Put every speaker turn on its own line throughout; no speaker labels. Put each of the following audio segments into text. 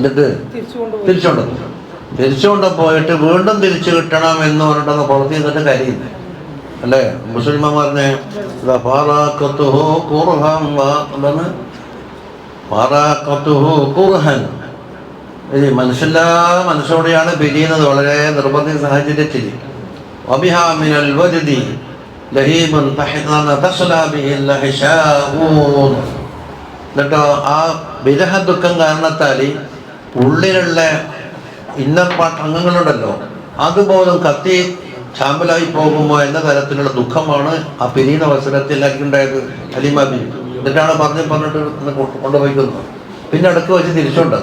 എന്നിട്ട് തിരിച്ചുകൊണ്ട് പോയിട്ട് വീണ്ടും തിരിച്ചു കിട്ടണം എന്ന് പറഞ്ഞിട്ടൊന്ന് പുറത്ത് നിന്നിട്ട് കരയുന്നു അല്ലേ? മുസ്ലിം പറഞ്ഞ് മനസ്സില്ലാ മനസ്സോടെയാണ് പിരിയുന്നത്, വളരെ നിർബന്ധിത സാഹചര്യത്തിൽ. എന്നിട്ടോ ആ വിരഹ ദുഃഖം കാരണത്താൽ ഉള്ളിലുള്ള ഇന്നർ പാർട്ട് അംഗങ്ങളുണ്ടല്ലോ അതുപോലും കത്തി ചാമ്പലായി പോകുമോ എന്ന തരത്തിലുള്ള ദുഃഖമാണ് ആ പിരിയുന്ന അവസരത്തിൽ ഉണ്ടായത് ഹലീമ ബീവി. എന്നിട്ടാണ് പറഞ്ഞിട്ട് കൊണ്ടുപോയിക്കുന്നത്. പിന്നെ ഇടയ്ക്ക് വെച്ച് തിരിച്ചുണ്ട്.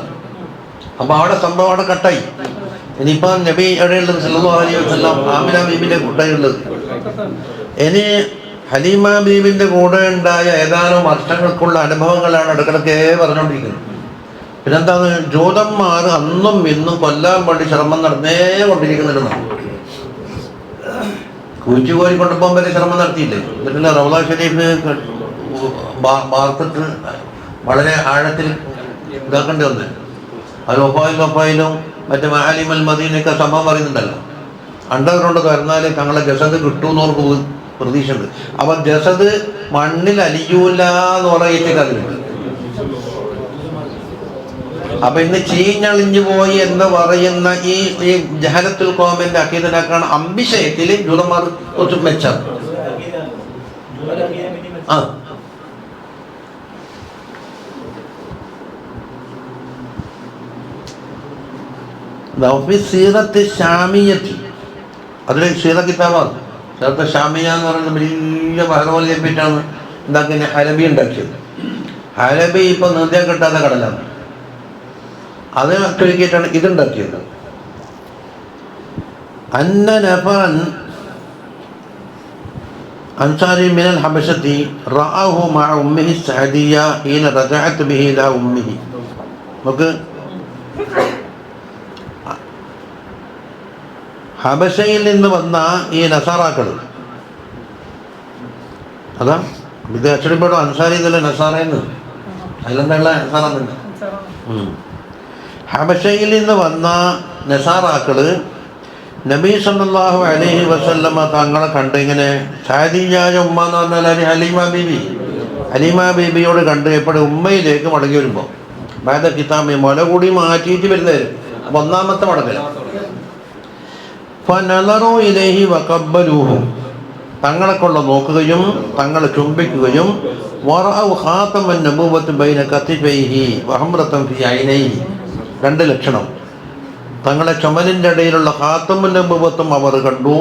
അപ്പൊ അവിടെ സംഭവം അവിടെ കട്ടായി. ഇനിയിപ്പോ നബി എവിടെയുള്ളത്? സല്ലല്ലാഹു അലൈഹി വസല്ലം ആമിന ബീബിന്റെ കൂടെയുള്ളത്. ഇനി ഹലീമ ബീബിന്റെ കൂടെ ഉണ്ടായ ഏതാനും വർഷങ്ങൾക്കുള്ള അനുഭവങ്ങളാണ് ഇടക്കിടക്കേ പറഞ്ഞുകൊണ്ടിരിക്കുന്നത്. പിന്നെന്താണ്? ജൂതന്മാർ അന്നും ഇന്നും കൊല്ലാൻ വേണ്ടി ശ്രമം നടന്നേ കൊണ്ടിരിക്കുന്നുണ്ടെന്നാണ്. കുഴിച്ചുകോരി കൊണ്ടുപോകാൻ വരെ ശ്രമം നടത്തിയില്ലേ? എന്നിട്ടില്ല റൗള ഷരീഫ് വാർത്തിട്ട് വളരെ ആഴത്തിൽ ഇതാക്കേണ്ടി വന്നത്. അത് ഒപ്പായിലും മറ്റേ മഹാലിമൽ മദീനൊക്കെ സംഭവം പറയുന്നുണ്ടല്ലോ. അണ്ടർഗ്രൗണ്ട് തുറന്നാൽ തങ്ങളെ ജസദ് കിട്ടുമെന്നവർക്ക് പ്രതീക്ഷ ഉണ്ട്. അപ്പൊ ജസദ് മണ്ണിൽ അലിയൂല എന്ന് പറയിട്ട് കഥയുണ്ട്. അപ്പൊ ഇന്ന് ചീഞ്ഞളിഞ്ഞു പോയി എന്ന് പറയുന്ന ഈ ജഹലത്തുൽ ഖൗമിന്റെ അഖീദനാക്കാണ് അംബിഷയത്തിൽ ജൂതന്മാർ കുറച്ച് മെച്ചം. അതിൽ സീറ കിതാബാണ്. സീറത്ത് ഷാമിയ എന്ന് പറയുന്നത് വലിയ ബഹ്റോലിയെ പറ്റിയാണ് എന്താക്കിയ ഹലബി ഉണ്ടാക്കിയത്. ഹലബി ഇപ്പൊ നിർദ്ദേശം കിട്ടാത്ത കടലാണ്. അത് ചുരുക്കിയിട്ടാണ് ഇതുണ്ടാക്കിയത്. അന്ന നഫറൻ അൻസാരി മിനൽ ഹബശത്തി റഅഹു മഅ ഉമ്മിഹി സഅദിയ ഹീന റജഅത് ബിഹി ഇലാ ഉമ്മിഹി. നമുക്ക് ഹബശയിൽ നിന്ന് വന്ന ഈ നസാറാക്കൾ, അതാ ഇത് അച്ചടിപ്പെടും അൻസാരി എന്നല്ല നസാറയെന്ന്. അതിലെന്താ നസാറെന്നുണ്ട്. ഹബശയിൽ നിന്ന് വന്ന നസാറാക്കള് നബി സല്ലല്ലാഹു അലൈഹി വസല്ലമ തങ്ങളെ കണ്ട് ഇങ്ങനെ സാദിയായ ഉമ്മ എന്ന് പറഞ്ഞാൽ ഹലീമ ബീബിയോട് കണ്ട് എപ്പോഴും ഉമ്മയിലേക്ക് മടങ്ങി വരുമ്പോൾ ബാദ കിതാമി മുല കൂടി മാറ്റിയിട്ട് വരുന്നവരും. അപ്പൊ ഒന്നാമത്തെ മടങ്ങൽ ഫനളറു ഇലൈഹി വഖബ്ബലൂഹു, തങ്ങളെ കൊണ്ട് നോക്കുകയും തങ്ങളെ ചുംബിക്കുകയും വറഅു ഖാതമൻ നബുവ്വത്തി ബൈന കത്തിഫൈഹി വഹംറതൻ ഫി ഐനൈഹി. രണ്ട് ലക്ഷണം. തങ്ങളെ ചുമലിൻ്റെ ഇടയിലുള്ള ഖാതമുൻ നബുവ്വത്തും അവർ കണ്ടു,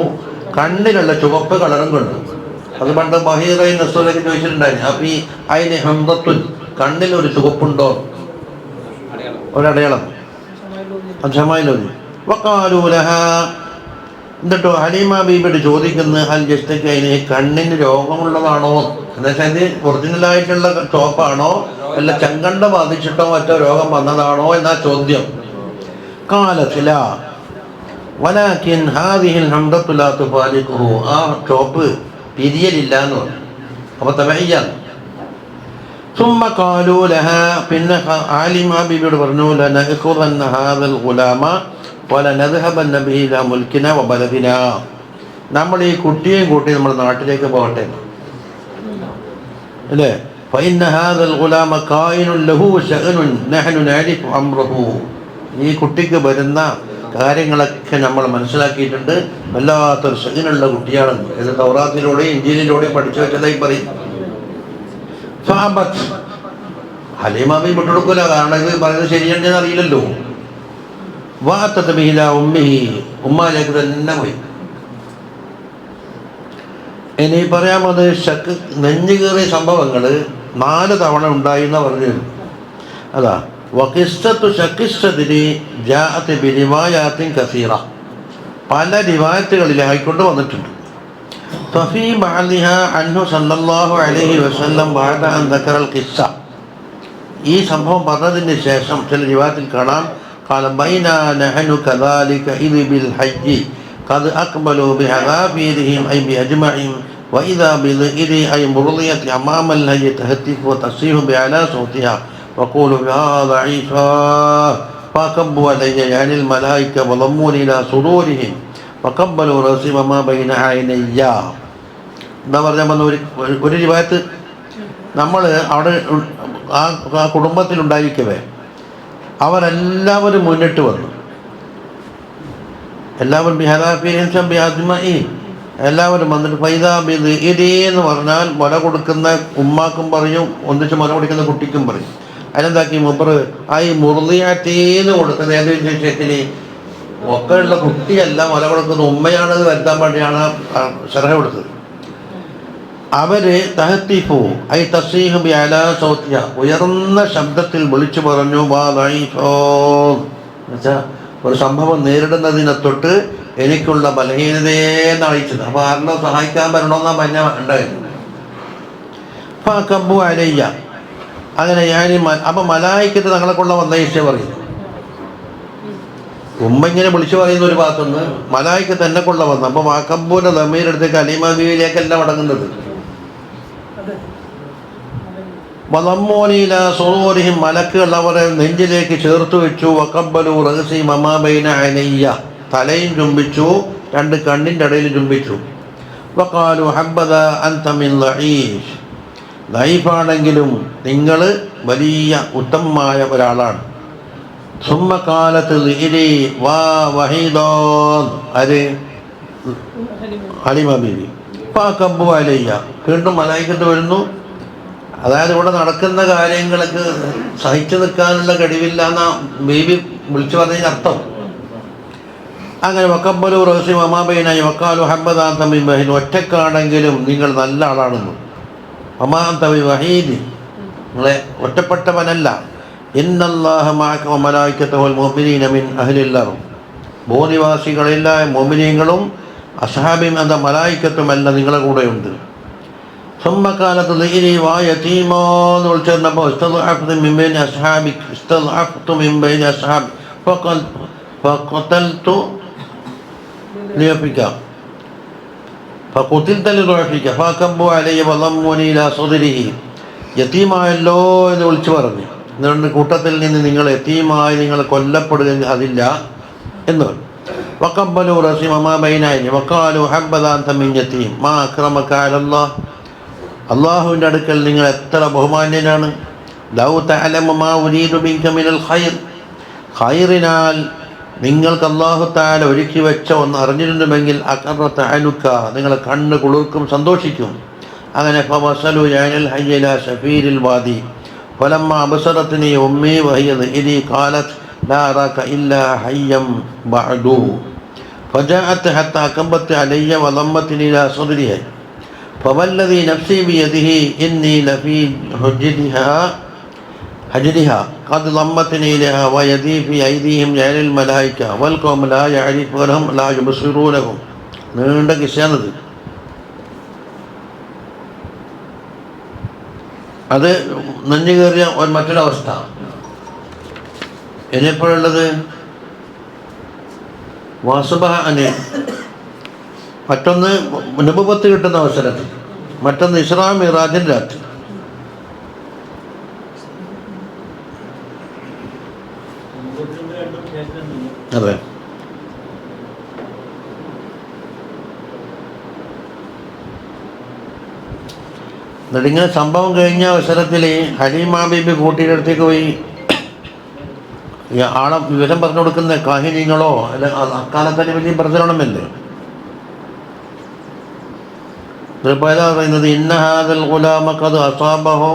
കണ്ണിലുള്ള ചുവപ്പ് കളറും കണ്ടു. അത് പണ്ട് ബഹീറൈൻ റസൂലൊക്കെ ചോദിച്ചിട്ടുണ്ടായിരുന്നു. അപ്പൊ ഈ ഐനി ഹംറത്തുൻ, കണ്ണിലൊരു ചുവപ്പുണ്ടോ, ഒരടയാളം. അജമായിലൊരു വഖാലൂ ലഹാ. എന്നിട്ടോ ഹലീമ ബീബിയോട് ചോദിക്കുന്നത് ഹൽ ജസ്തക്ക് അതിന് കണ്ണിന് രോഗമുള്ളതാണോ എന്ന് വെച്ചാൽ ഒറിജിനലായിട്ടുള്ള ചോപ്പാണോ അല്ല ചെങ്കണ്ട ബാധിച്ചിട്ടോ മറ്റോ രോഗം വന്നതാണോ എന്നാ ചോദ്യം. കാലത്തില വലാകിൻ ഹാദിഹിൽ ഹംദത്തു ലാ തുഫാരിഖുഹു, ആ ചോപ്പ് പിരിയലില്ല എന്ന് പറഞ്ഞു. അപ്പൊ തബയ്യൻ ثم قالوا لها, പിന്നെ ആലിമ ബീബിയോട് പറഞ്ഞു ലനഖുദന്ന ഹാദൽ ഗുലാമ വലനദ്ഹബന്ന ബിഹി ഇലാ മുൽക്കിന വബലദിന, നമ്മൾ ഈ കുട്ടിയെയും കൂട്ടി നമ്മുടെ നാട്ടിലേക്ക് പോകട്ടെ അല്ലേ. فإن هذا الغلام كائن له شأن نحن نعرف أمره, ഈ കുട്ടിക്ക് വരുന്ന കാര്യങ്ങളൊക്കെ നമ്മൾ മനസ്സിലാക്കിയിട്ടുണ്ട്. വല്ലാത്തൊരു ഷഅനുള്ള കുട്ടിയാണെന്ന് ഇത് തൗറാത്തിലൂടെയും ഇൻജീലിലൂടെയും പഠിച്ചു വെച്ചതായി പറയും. ഹലീമ ബീബി വിട്ടുകൊടുക്കൂല, കാരണം ഇത് പറയുന്നത് ശരിയാണെന്ന് അറിയില്ലല്ലോ. വാഅത്തത് ബിഹി ഇലാ ഉമ്മിഹി, ഉമ്മാലേക്ക് തന്നെ പോയി. ഇനി പറയാമത് ശക്ക് നെഞ്ഞുകേറിയ സംഭവങ്ങൾ 4 തവണ ഉണ്ടായി എന്ന് പറഞ്ഞു. അതാ വഖിസ്സത്തു ശക്കിസ്സതിരി ജാഅത് ബിരിവായാത്തിൻ കസീറ, പല റിവായത്തുകളിലായിക്കൊണ്ട് വന്നിട്ടുണ്ട്. ഫഫീ ബഅദിഹാ അൻഹു സല്ലല്ലാഹു അലൈഹി വസല്ലം ബഅദ അൻ ദക്കറൽ ഖിസ്സ, ഈ സംഭവം പറഞ്ഞതിന് ശേഷം ചില റിവായത്തിൽ കാണാം ഖാല ബൈനാ നഹനു കദാലിക ഇദ് ബിൽ ഹജ്ജി ഖദ് അഖ്ബലു ബിഹദാഫിരിഹിം ഐ ബിഅജ്മഇൻ വഇദാ ബിൽ ഇദി ഐ മുർദിയത്തി അമാമൽ ഹജ്ജി തഹത്തിഫ് വതസിഹു ബിഅലാ സൗതിഹാ വഖൂലു യാ ദഈഫാ ഫകബ്ബു അലയ്യ യാനിൽ മലായിക വളമ്മൂനി ഇലാ സുദൂരിഹിം ഫഖബ്ബലു റസി വമാ ബൈന ഐനയ്യ. എന്താ പറഞ്ഞാൽ ഒരു റിവായത്ത്, നമ്മൾ അവിടെ ആ കുടുംബത്തിലുണ്ടായിരിക്കവേ അവരെല്ലാവരും മുന്നിട്ട് വന്നു. എല്ലാവരും എല്ലാവരും വന്നിട്ട് ഫൈദാബിദ് ഇതേന്ന് പറഞ്ഞാൽ മുല കൊടുക്കുന്ന ഉമ്മാക്കും പറയും, ഒന്നിച്ച് മുല കൊടുക്കുന്ന കുട്ടിക്കും പറയും. അതിനെന്താക്കി മുബർ ഈ മുറുതിയാറ്റേന്ന് കൊടുക്കുന്ന ഏതൊരു വിഷയത്തിന് ഒക്കെ ഉള്ള കുട്ടിയല്ല മുല കൊടുക്കുന്ന ഉമ്മയാണത് വരുത്താൻ വേണ്ടിയാണ് ശരഹ കൊടുത്തത്. അവര് തഹത്തിഫു ഐ തസ്രീഹു ബിഅലാ സൗതിയ, ഉയർന്ന ശബ്ദത്തിൽ വിളിച്ചു പറഞ്ഞു വാ ലൈഫോ, എന്നുവെച്ചാൽ ഒരു സംഭവം നേരിടുന്നതിനെ തൊട്ട് എനിക്കുള്ള ബലഹീനതയെന്ന് അറിയിച്ചത്. അപ്പോൾ ആരെല്ലോ സഹായിക്കാൻ വരണമെന്നാ പറഞ്ഞ ഉണ്ടായിരുന്നു. ഫകബ്ബു അലയ്യ, അങ്ങനെ ഞാൻ അപ്പം മലായിക്കത്ത് തങ്ങളെ കൊള്ള വന്ന വിഷയം പറയുന്നു. ഉമ്മ ഇങ്ങനെ വിളിച്ചു പറയുന്ന ഒരു ഭാഗത്തുനിന്ന് മലായിക്കത്ത് എന്നെ കൊള്ള വന്നു. അപ്പോൾ വാക്കബ്ബൂൻ്റെ ദമീരെടുത്തേക്ക് അലിമബിയിലേക്കല്ല മടങ്ങുന്നത്. വളമ്മൂനില സുറൂരിഹിം, മലക്കുകൾ അവരെ നെഞ്ചിലേക്ക് ചേർത്ത് വെച്ചു. വഖബ്ബലു റഅസി വമാ ബൈന ഐനയ്യ, തലയും ചുംബിച്ചു, രണ്ട് കണ്ണിൻ്റെ ഇടയിൽ ചുംബിച്ചു. വഖാലു ഹബ്ബദ അൻത മിൻ ലഈഫ്, ലൈഫാണെങ്കിലും നിങ്ങൾ വലിയ ഉത്തമമായ ഒരാളാണ്. സുമ്മ ഖാലത്ത് ലിഇരി വാ വഹീദോൻ, ആര്? ഹലിമ ബീവി. ഫകബ്ബു അലയ്യ, വീണ്ടും മലായിക്കത്ത് വരുന്നു. അതായത് ഇവിടെ നടക്കുന്ന കാര്യങ്ങൾക്ക് സഹിച്ചു നിൽക്കാനുള്ള കഴിവില്ല എന്ന ബീവി വിളിച്ചു പറഞ്ഞതിന് അർത്ഥം. അങ്ങനെ വഖബ്ബലു റഅസി വമാ ബൈന വഖാലു ഹബ്ബദ അൻത മിൻ വഹീദ്, ഒറ്റക്കാണെങ്കിലും നിങ്ങൾ നല്ല ആളാണെന്ന്. വമാ അൻത ബിവഹീദ്, നിങ്ങളെ ഒറ്റപ്പെട്ടവനല്ല. ഇന്നല്ലാഹ മഅക വമലായികതുഹു വൽ മുഅ്മിനീന മിൻ അഹ്ലിൽ അർദ്, ഭൂനിവാസികളെല്ലാ മുഅ്മിനീങ്ങളും അസ്ഹാബിൻ എന്ന മലായികത്തുമല്ല നിങ്ങളുടെ കൂടെയുണ്ട്. ثم قالت لي ويتيما والجنب استضعفت من بين أصحابك استضعفت من بين أصحابك فقتلت لضعفك فقتلت لضعفك فكبوا علي وضموني إلى صدره. യതീമായല്ലോ എന്ന് വിളിച്ചു പറഞ്ഞു. എന്നിട്ട് കൂട്ടത്തിൽ നിന്ന് നിങ്ങൾ യതീമായി നിങ്ങൾ കൊല്ലപ്പെടുക അതില്ല എന്ന് പറഞ്ഞു. വഖബ്ബലു റഅസി വമാ ബൈന ഐനി വഖാലു ഹബ്ബദ അൻത മിൻ യതീം മാ അക്രമക അലല്ലാഹ്, അള്ളാഹുവിൻ്റെ അടുക്കൽ നിങ്ങൾ എത്ര ബഹുമാന്യനാണ്. ലൗ തഅലമു മാ ഉരീദു മിൻക മിനൽ ഖൈർ, ഖൈറിനാൽ നിങ്ങൾക്ക് അല്ലാഹു തആല ഒരുക്കി വെച്ച ഒന്ന് അറിഞ്ഞിരുന്നുവെങ്കിൽ അഖറത അനുക, നിങ്ങളെ കണ്ണ് കുളിർക്കും സന്തോഷിക്കും. അങ്ങനെ ഫവസലു യഅനൽ ഹയ്യ ഇലാ ശഫീരിൽ വാദി ഫലമ്മ അബ്സറത്നി ഉമ്മി വഹിയ ഇദി ഖാലത് ലാ അറാക ഇല്ലാ ഹയ്യം ബഅദു ഫജാഅത് ഹത്താ കബത്ത് അലയ്യ വളമ്മത്നി ഇലാ സദ്രിഹ فوالذي نفسي بيده إني لفي حجرها قد ضمتني لها ويدي في أيديهم جعل الملائكة والقوم لا يعرفونهم لا يبصرونهم. നീണ്ട കിസ്സാണത്. അത് നെഞ്ഞു കയറിയ മറ്റൊരവസ്ഥ. ഇനിയിപ്പോഴുള്ളത് വാസുബാന്, മറ്റൊന്ന് നുബുവത്ത് കിട്ടുന്ന അവസരത്തിൽ, മറ്റൊന്ന് ഇസ്രാ മിറാജിൻ്റെ രാത്രി. അതെ, എന്നിട്ടിങ്ങനെ സംഭവം കഴിഞ്ഞ അവസരത്തിൽ ഹലീമ ബീബി കൂട്ടിയുടെ അടുത്തേക്ക് പോയി ആളെ വിവരം പറഞ്ഞു കൊടുക്കുന്ന കാഹിനികളോ അല്ല അക്കാലത്തന്നെ വലിയ പ്രചരണമല്ലേ. പറയുന്നത് ഇന്ന ഹാദൽ ഗുലാമ ഖദ് അസാബഹു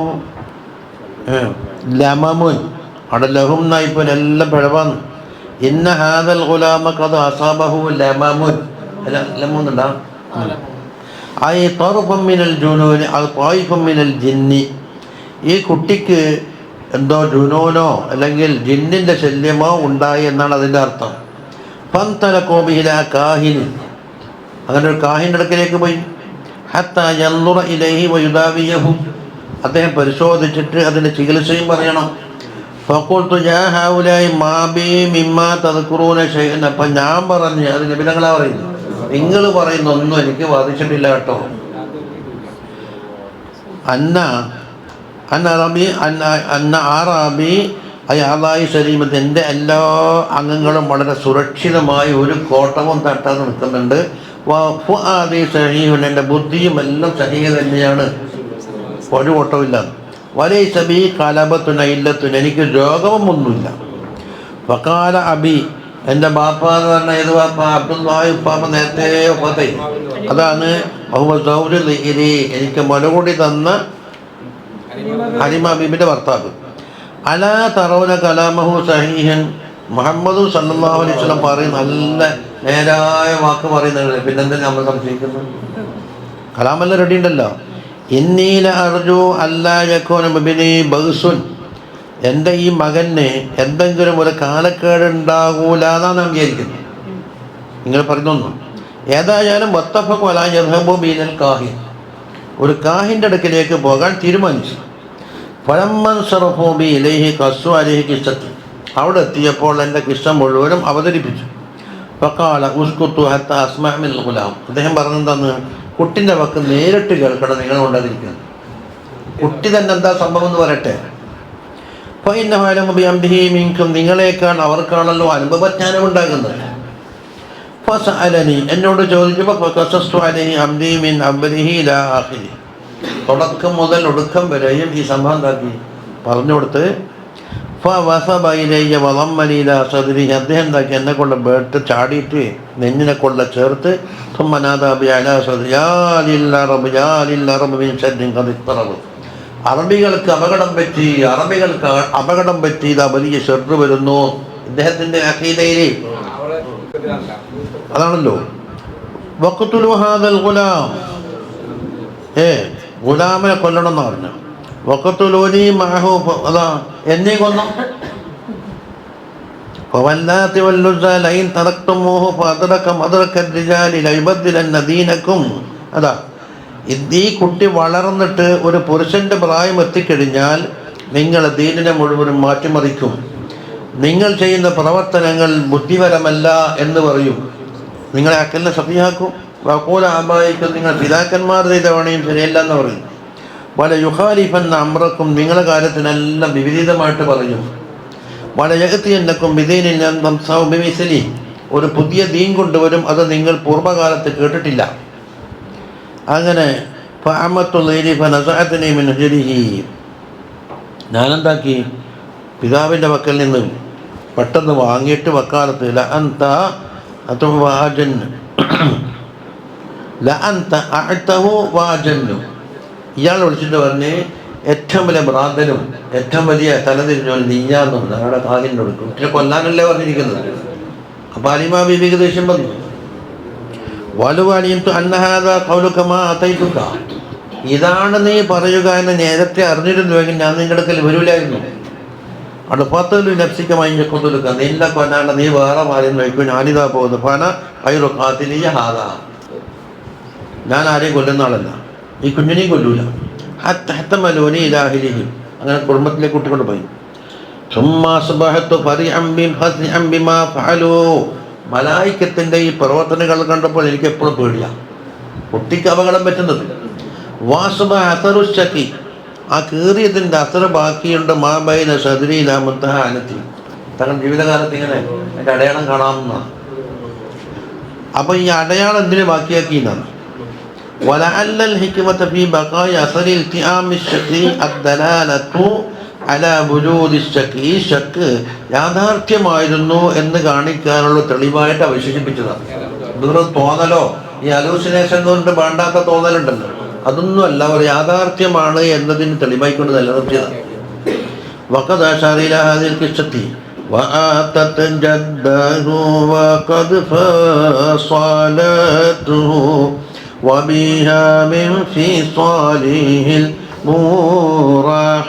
ലമമുൻ, അവിടെ ലഹും നായിപ്പോൾ എല്ലാം പിഴവാന്ന്. ഇന്ന ഹാദൽ ഗുലാമ ഖദ് അസാബഹു ലമമുൻ, ലമുന്നുണ്ടാ ഐ തർഫം മിനൽ ജുനൂനി ഔ ത്വായിഫം മിനൽ ജിന്നി, ഈ കുട്ടിക്ക് എന്തോ ജുനൂനോ അല്ലെങ്കിൽ ജിന്നിൻ്റെ ശല്യമോ ഉണ്ടായി എന്നാണ് അതിൻ്റെ അർത്ഥം. ഫന്തലഖൂ ബിഹി ഇലാ കാഹിൻ, അങ്ങനെ ഒരു കാഹിൻ്റെ അടുക്കലേക്ക് പോയി. ഹത്താ യൻദുറ ഇലൈഹി വയുദാവിയഹു, അദ്ദേഹം പരിശോധിച്ചിട്ട് അതിൻ്റെ ചികിത്സയും പറയണം. ഫഖുൽതു യാ ഹൗലായി മാ ബി മിമ്മാ തദ്കുറൂന ഷൈഅൻ, അപ്പം ഞാൻ പറഞ്ഞു, അത് നബി തങ്ങളാ പറയുന്നു, നിങ്ങൾ പറയുന്ന ഒന്നും എനിക്ക് ബാധിച്ചിട്ടില്ല കേട്ടോ. അന്ന അറാബി അയാളായി സലീമത്ത്, എൻ്റെ എല്ലാ അംഗങ്ങളും വളരെ സുരക്ഷിതമായി ഒരു കോട്ടവും തട്ടാതെ നിൽക്കുന്നുണ്ട്. ഫുആദി സഹീഹുൻ, എൻ്റെ ബുദ്ധിയും എല്ലാം സഹീഹ് തന്നെയാണ്, ഒരു കോട്ടമില്ല. വലൈസ ബി കലബത്തുന ഇല്ലത്തുന, എനിക്ക് രോഗമൊന്നുമില്ല. ഫഖാല അബി, എൻ്റെ ബാപ്പ എന്ന് പറഞ്ഞാൽ ഏത് ബാപ്പ? അബ്ദുല്ലാഹി ഉപ്പാപ്പ നേരത്തെ വഫാത്തായി. അതാണ് എനിക്ക് മുലകൂടി തന്ന ഹലിമ ബീബിൻ്റെ ഭർത്താവ്. അലാ തറൗന കലാമഹു സഹീഹൻ, മുഹമ്മദ് സല്ലല്ലാഹു അലൈഹി വസല്ലം പറയും നല്ല നേരായ വാക്ക് പറയുന്നത്, പിന്നെന്താ നമ്മൾ സംശയിക്കുന്നത്? കലാമെല്ലാം റെഡി ഉണ്ടല്ലോ. ഇന്നീല അർജു അല്ലാ യകൂന ബിനി ബഗ്സുൻ, എൻ്റെ ഈ മകന് എന്തെങ്കിലും ഒരു കാലക്കേട് ഉണ്ടാകൂല എന്നാണ് ഞാൻ വിചാരിക്കുന്നത്. നിങ്ങൾ പറയുന്നൊന്നും ഏതായാലും വത്തഫഖു അലാ യദ്ഹബു ബിനൽ കാഹിൻ, ഒരു കാഹിൻ്റെ അടുക്കിലേക്ക് പോകാൻ തീരുമാനിച്ചു. ഫലമ്മൻ സറഫു ബി ഇലൈഹി ഖസ്സു അലൈഹി ഖിസ്സത്തി, അവിടെ എത്തിയപ്പോൾ എൻ്റെ കിസ്സ മുഴുവനും അവതരിപ്പിച്ചു. ഫഖാല ഉസ്കുതു ഹത്താ അസ്മഅ മിനൽ ഗുലാം, അദ്ദേഹം പറഞ്ഞെന്താന്ന്, കുട്ടിൻ്റെ വക്ക് നേരിട്ട് കേൾക്കണം, നിങ്ങൾ കൊണ്ടാതിരിക്കണം. കുട്ടി തന്നെ എന്താ സംഭവം എന്ന് പറയട്ടെ. ഫഇന്നഹു അലമു ബിഅംരിഹി മിൻകും, നിങ്ങളെക്കാൾ അവർക്കാണല്ലോ അനുഭവജ്ഞാനം ഉണ്ടാകുന്നത്. ഫസഅലനി, എന്നോട് ചോദിച്ചപ്പോൾ ഫഖസസ്തു അലൈഹി അംരി മിൻ അവ്വലിഹി ഇലാ ആഖിരി, തുടക്കം മുതൽ ഒടുക്കം വരെയും ഈ സംഭവം എന്താക്കി പറഞ്ഞു കൊടുത്ത്. ഫവസബ ഇലയ്യ വളമ്മനി ഇലാ സദ്രി, അദ്ദേഹം എന്താക്കി എന്നെ കൊണ്ട് ബേട്ട് ചാടിയിട്ട് നെഞ്ഞിനെ കൊണ്ട് ചേർത്ത് തുമ്മനാദാ ബിഅലാ സദ്രി യാ ലിൽ അറബ് യാ ലിൽ അറബ് മിൻ ശർരിൻ ഖദ് ഇഖ്തറബ, അറബികൾക്ക് അപകടം പറ്റി ഇതാ വലിയ ഷർറ് വരുന്നു. ഇദ്ദേഹത്തിൻ്റെ അഖീദയിൽ അതാണല്ലോ. വഖ്തുലു ഹാദൽ ഗുലാം, ഗുലാമിനെ കൊല്ലണം എന്ന് പറഞ്ഞു. വഖ്തുലൂനി മഅഹു, അതാ എന്നെ കൊന്നു. ഫവല്ലാത്തി വല്ലുസ്സ ലൈൻ തറക്തുമൂഹു ഫഅദ്റക മദ്റക الرجال ലയുബദ്ദിലന്ന ദീനകും, അതാ ഈ കുട്ടി വളർന്നിട്ട് ഒരു പുരുഷൻ്റെ പ്രായം എത്തിക്കഴിഞ്ഞാൽ നിങ്ങൾ ദീനിനെ മുഴുവനും മാറ്റിമറിക്കും, നിങ്ങൾ ചെയ്യുന്ന പ്രവർത്തനങ്ങൾ ബുദ്ധിപരമല്ല എന്ന് പറയും, നിങ്ങളെ അക്കലിനെ സഫിയാക്കും. വഖൂല ആബായിക്കും, നിങ്ങൾ പിതാക്കന്മാർ ചെയ്ത പണിയും ശരിയല്ല എന്ന് പറയും. വല യുഖാലിഫന്ന അമ്രക്കും, നിങ്ങളുടെ കാര്യത്തിനെല്ലാം വിപരീതമായിട്ട് പറയും. വല യഅ്തിയന്നക്കും ബിദീനിൻ ലം തംസഉ ബിമിസ്ലി, ഒരു പുതിയ ദീൻ കൊണ്ടുവരും, അത് നിങ്ങൾ പൂർവ്വകാലത്ത് കേട്ടിട്ടില്ല. അങ്ങനെ ഞാനെന്താക്കി, പിതാവിൻ്റെ വക്കൽ നിന്ന് പെട്ടെന്ന് വാങ്ങിയിട്ട് വക്കാലത്ത് ഇയാൾ വിളിച്ചിട്ട് പറഞ്ഞ് ഏറ്റവും വലിയ ഭ്രാന്തനും ഏറ്റവും വലിയ തലതിരിഞ്ഞോലും നീയാന്നും ഞങ്ങളുടെ കാലിൻ്റെ കൊടുക്കും, കുട്ടിനെ കൊല്ലാനല്ലേ പറഞ്ഞിരിക്കുന്നത്. അപ്പം ഹലിമ ബീബിക്ക് ദേഷ്യം വന്നു. വലുവാലിയും അന്നഹാദാ ഖൗലുകമാ അതൈതുക, ഇതാണ് നീ പറയുക എന്ന് നേരത്തെ അറിഞ്ഞിരുന്നുവെങ്കിൽ ഞാൻ നിങ്ങളുടെ അടുക്കൽ വരൂലായിരുന്നു. അടുപ്പത്തൊരു നഫ്സിക്കമായി കൊണ്ടുക, നിന്നെ കൊല്ലാണ്ട് നീ വേറെ ആരെയും നോക്കും, ഞാനിതാ പോകുന്നു. ഫന ഖൈറു ഖാതിലിയ ഹാദാ, ഞാൻ ആരെയും കൊല്ലുന്ന ആളല്ല, ഈ കുഞ്ഞിനെയും കൊല്ലൂല. ഹത്തമലൂനി ഇലാഹിലിഹി, അങ്ങനെ കുടുംബത്തിലേക്ക് കൂട്ടിക്കൊണ്ട് പോയി. മലായിക്കത്തിൻ്റെ ഈ പ്രവർത്തനങ്ങൾ കണ്ടപ്പോൾ എനിക്ക് എപ്പോഴും പേടിയാണ്, കുട്ടിക്ക് അപകടം പറ്റുന്നത്. വാസുബ അസറുശക്കി, ആ കീറിയതിൻ്റെ അസറ് ബാക്കിയുണ്ട്. മാബൈന സദ്രിയില മുത്തഹ അനത്തി, തങ്ങളുടെ ജീവിതകാലത്ത് ഇങ്ങനെ എൻ്റെ അടയാളം കാണാമെന്നാണ്. അപ്പോൾ ഈ അടയാളം എന്തിനു ബാക്കിയാക്കി എന്നാണ്. വലഅല്ലൽ ഹിക്മത ഫീ ബഖായി അസറിൽ ഇൽതിആമി ശഖി അദ്ദലാലതു അലാ വുജൂദി ശഖി, ഈ ശക്ക് യാഥാർത്ഥ്യമായിരുന്നു എന്ന് കാണിക്കാനുള്ള തെളിവായിട്ട് അവശേഷിപ്പിച്ചതാണ്. വെറും തോന്നലോ ഈ അലൂസിനേഷൻ കൊണ്ട് വേണ്ടാത്ത തോന്നലുണ്ടല്ലോ, അതൊന്നുമല്ല, ഒരു യാഥാർത്ഥ്യമാണ് എന്നതിന് തെളിവായിക്കൊണ്ട് നിലനിർത്തിയതാണ്. വഖദ് അശാറ ഇലാ ഹാദിൽ ഖിസ്സത്തി വആതത് ജദ്ദഹു വഖദ് ഫാസലതുഹു വബിഹാ മിൻ ഫിസാലിഹിൽ മുറഹാഉ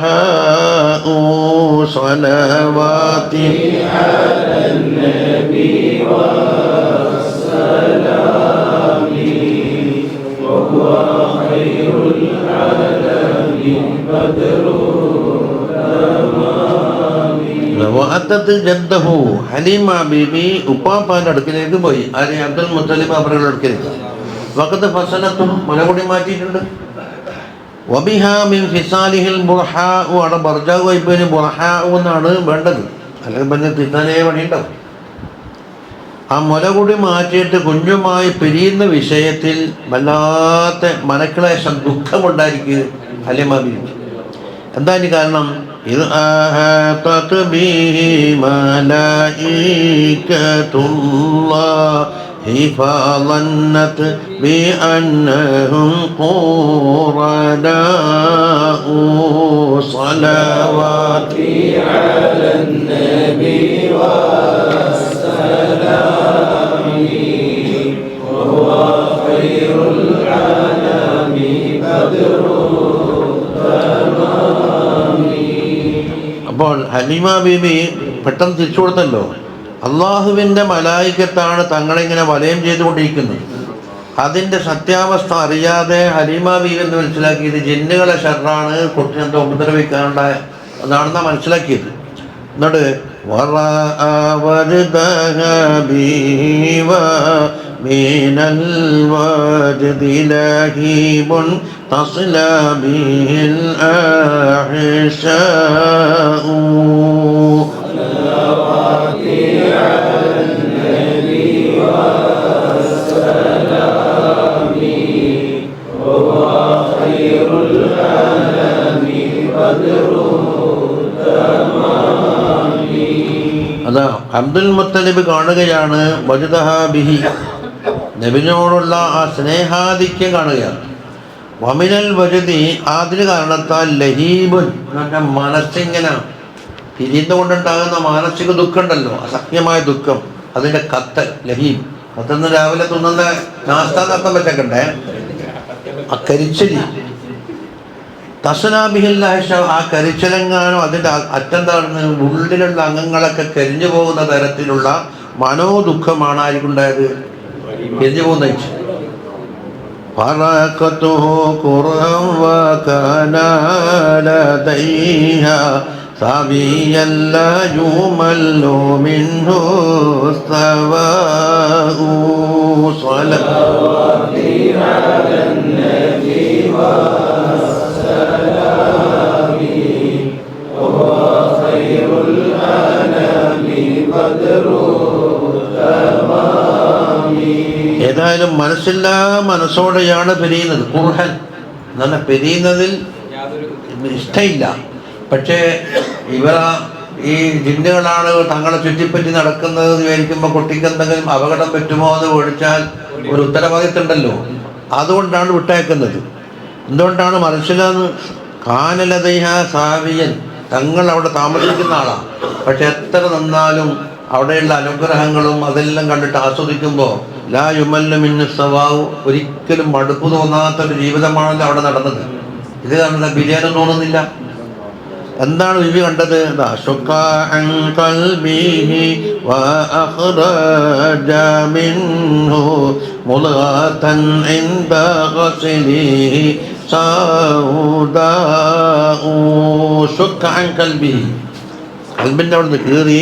സ്വലവാതി അലൻ നബി വസ്സലാമി വഹുവ ഖൈറുൽ ആലമി ബദ്റു തമാമി. വഅതത് ജദ്ദഹു, ഹലീമ ബീബി ഉപ്പാപ്പാൻ്റെ അടുക്കിലേക്ക് പോയി. ആരെ? അബ്ദുൽ മുത്തലിബ് അവരുടെ അടുക്കിലേക്ക്. വഖദ് ഫസലത്തും, മുലകുടി മാറ്റിയിട്ടുണ്ട്. വബിഹാ മിൻ ഫിസാലിഹിൽ ബുർഹാഉ, അവിടെ ബർജാഉ വൈബിന് ബുർഹാഉ എന്നാണ് വേണ്ടത്, അല്ലെങ്കിൽ പിന്നെ തിന്നാനേ പണിയുണ്ടാവും. ആ മുല കൂടി മാറ്റിയിട്ട് കുഞ്ഞുമായി പിരിയുന്ന വിഷയത്തിൽ വല്ലാത്ത മനക്ലേശം, ദുഃഖമുണ്ടായിരിക്കുക ഹലീമ ബീവി. എന്താ അതിന് കാരണം? ഇത് ആഹതത് ബിഹി മലായികതുല്ലാഹി ഫളന്നത് ബിഅന്നഹും ഖുറനാഉ സ്വലവാതി അലൻ നബി വസ്സലാമി വഹുവ ഖൈറുൽ ആലമി ബദ്റു. അപ്പോൾ ഹലീമ ബീബി പെട്ടെന്ന് തിരിച്ചു കൊടുത്തല്ലോ, അള്ളാഹുവിൻ്റെ മലായികത്താണ് തങ്ങളിങ്ങനെ വലയം ചെയ്തുകൊണ്ടിരിക്കുന്നത്. അതിൻ്റെ സത്യാവസ്ഥ അറിയാതെ ഹലീമ ബീബി എന്ന് മനസ്സിലാക്കിയത് ജിന്നുകളെ ഷർറാണ്, കുട്ടിനെന്തോ ഉപദ്രവിക്കാനുണ്ടായ അതാണെന്നാണ് മനസ്സിലാക്കിയത്. എന്നിട്ട് മിനൽ വജ്ദി ലഹീബുൻ തസ്ലാ ബിഹിൽ ആഹിശാഉ സ്വലവാതി അലൻ നബി വസ്സലാമി വഹുവ ഖൈറുൽ ആലമി ബദ്റു തമാമി. അതാ അബ്ദുൽ മുത്തലിബ് കാണുകയാണ് വജ്ദഹ ബിഹി, നബിയോടുള്ള ആ സ്നേഹാധിക്യം കാണുകയാണ്. വമിനൽ വജതി, അതിന് കാരണത്താൽ ലഹീബുൻ, മനസ്സിങ്ങനെ പിരിയുന്നുകൊണ്ടുണ്ടാകുന്ന മാനസിക ദുഃഖം ഉണ്ടല്ലോ, അസഹ്യമായ ദുഃഖം, അതിൻ്റെ കത്തൽ. ലഹീബ് കത്തുന്ന രാവിലെ തിന്നുന്ന നാസ്ത നടത്താൻ പറ്റക്കണ്ടേ, ആ കരിച്ചലി. തസ്നാബിഹില്ലാഹിഷ, ആ കരിച്ചലെങ്ങാനും അതിൻ്റെ അറ്റം താഴ്ന്ന് ഉള്ളിലുള്ള അംഗങ്ങളൊക്കെ കരിഞ്ഞു പോകുന്ന തരത്തിലുള്ള മനോദുഃഖമാണ് ആർക്കുണ്ടായത്, കരിഞ്ഞു പോകുന്ന. ഫറഖതുഹു ഖുർഅൻ വകാന ലദൈഹാ സാബിയൻ ലാ യുമല്ലു മിൻഹു സവാഉ സ്വലവാതി അലൻ നബി വസ്സലാമി വഹുവ ഖൈറുൽ ആലമി ബദ്റു തമാമി. ഏതായാലും മനസ്സില്ലാ മനസ്സോടെയാണ് പിരിയുന്നത്. ഖുർആൻ എന്നാണ് പിരിയുന്നതിൽ ഇഷ്ടമില്ല. പക്ഷേ ഇവർ ഈ ജിന്നുകളാണ് തങ്ങളെ ചുറ്റിപ്പറ്റി നടക്കുന്നത് വിചാരിക്കുമ്പോൾ കുട്ടിക്ക് എന്തെങ്കിലും അപകടം പറ്റുമോ എന്ന് പേടിച്ചാൽ ഒരു ഉത്തരവാദിത്വം ഉണ്ടല്ലോ, അതുകൊണ്ടാണ് വിട്ടയക്കുന്നത്. എന്തുകൊണ്ടാണ് മനസ്സിലാന്ന്? കാനലതൈഹ സാവിയൻ, തങ്ങൾ അവിടെ താമസിക്കുന്ന ആളാണ്. പക്ഷെ എത്ര നന്നാലും അവിടെയുള്ള അനുഗ്രഹങ്ങളും അതെല്ലാം കണ്ടിട്ട് ആസ്വദിക്കുമ്പോൾ ലാ യുമല്ലു മിന്നു സവാഉ, ഒരിക്കലും മടുപ്പ് തോന്നാത്തൊരു ജീവിതമാണല്ലോ അവിടെ നടന്നത്. ഇത് കണ്ട ബിരിയാണി തോന്നുന്നില്ല. എന്താണ് ബിബി കണ്ടത്? കൽബിൻ്റെ അവിടെ നിന്ന് കീറി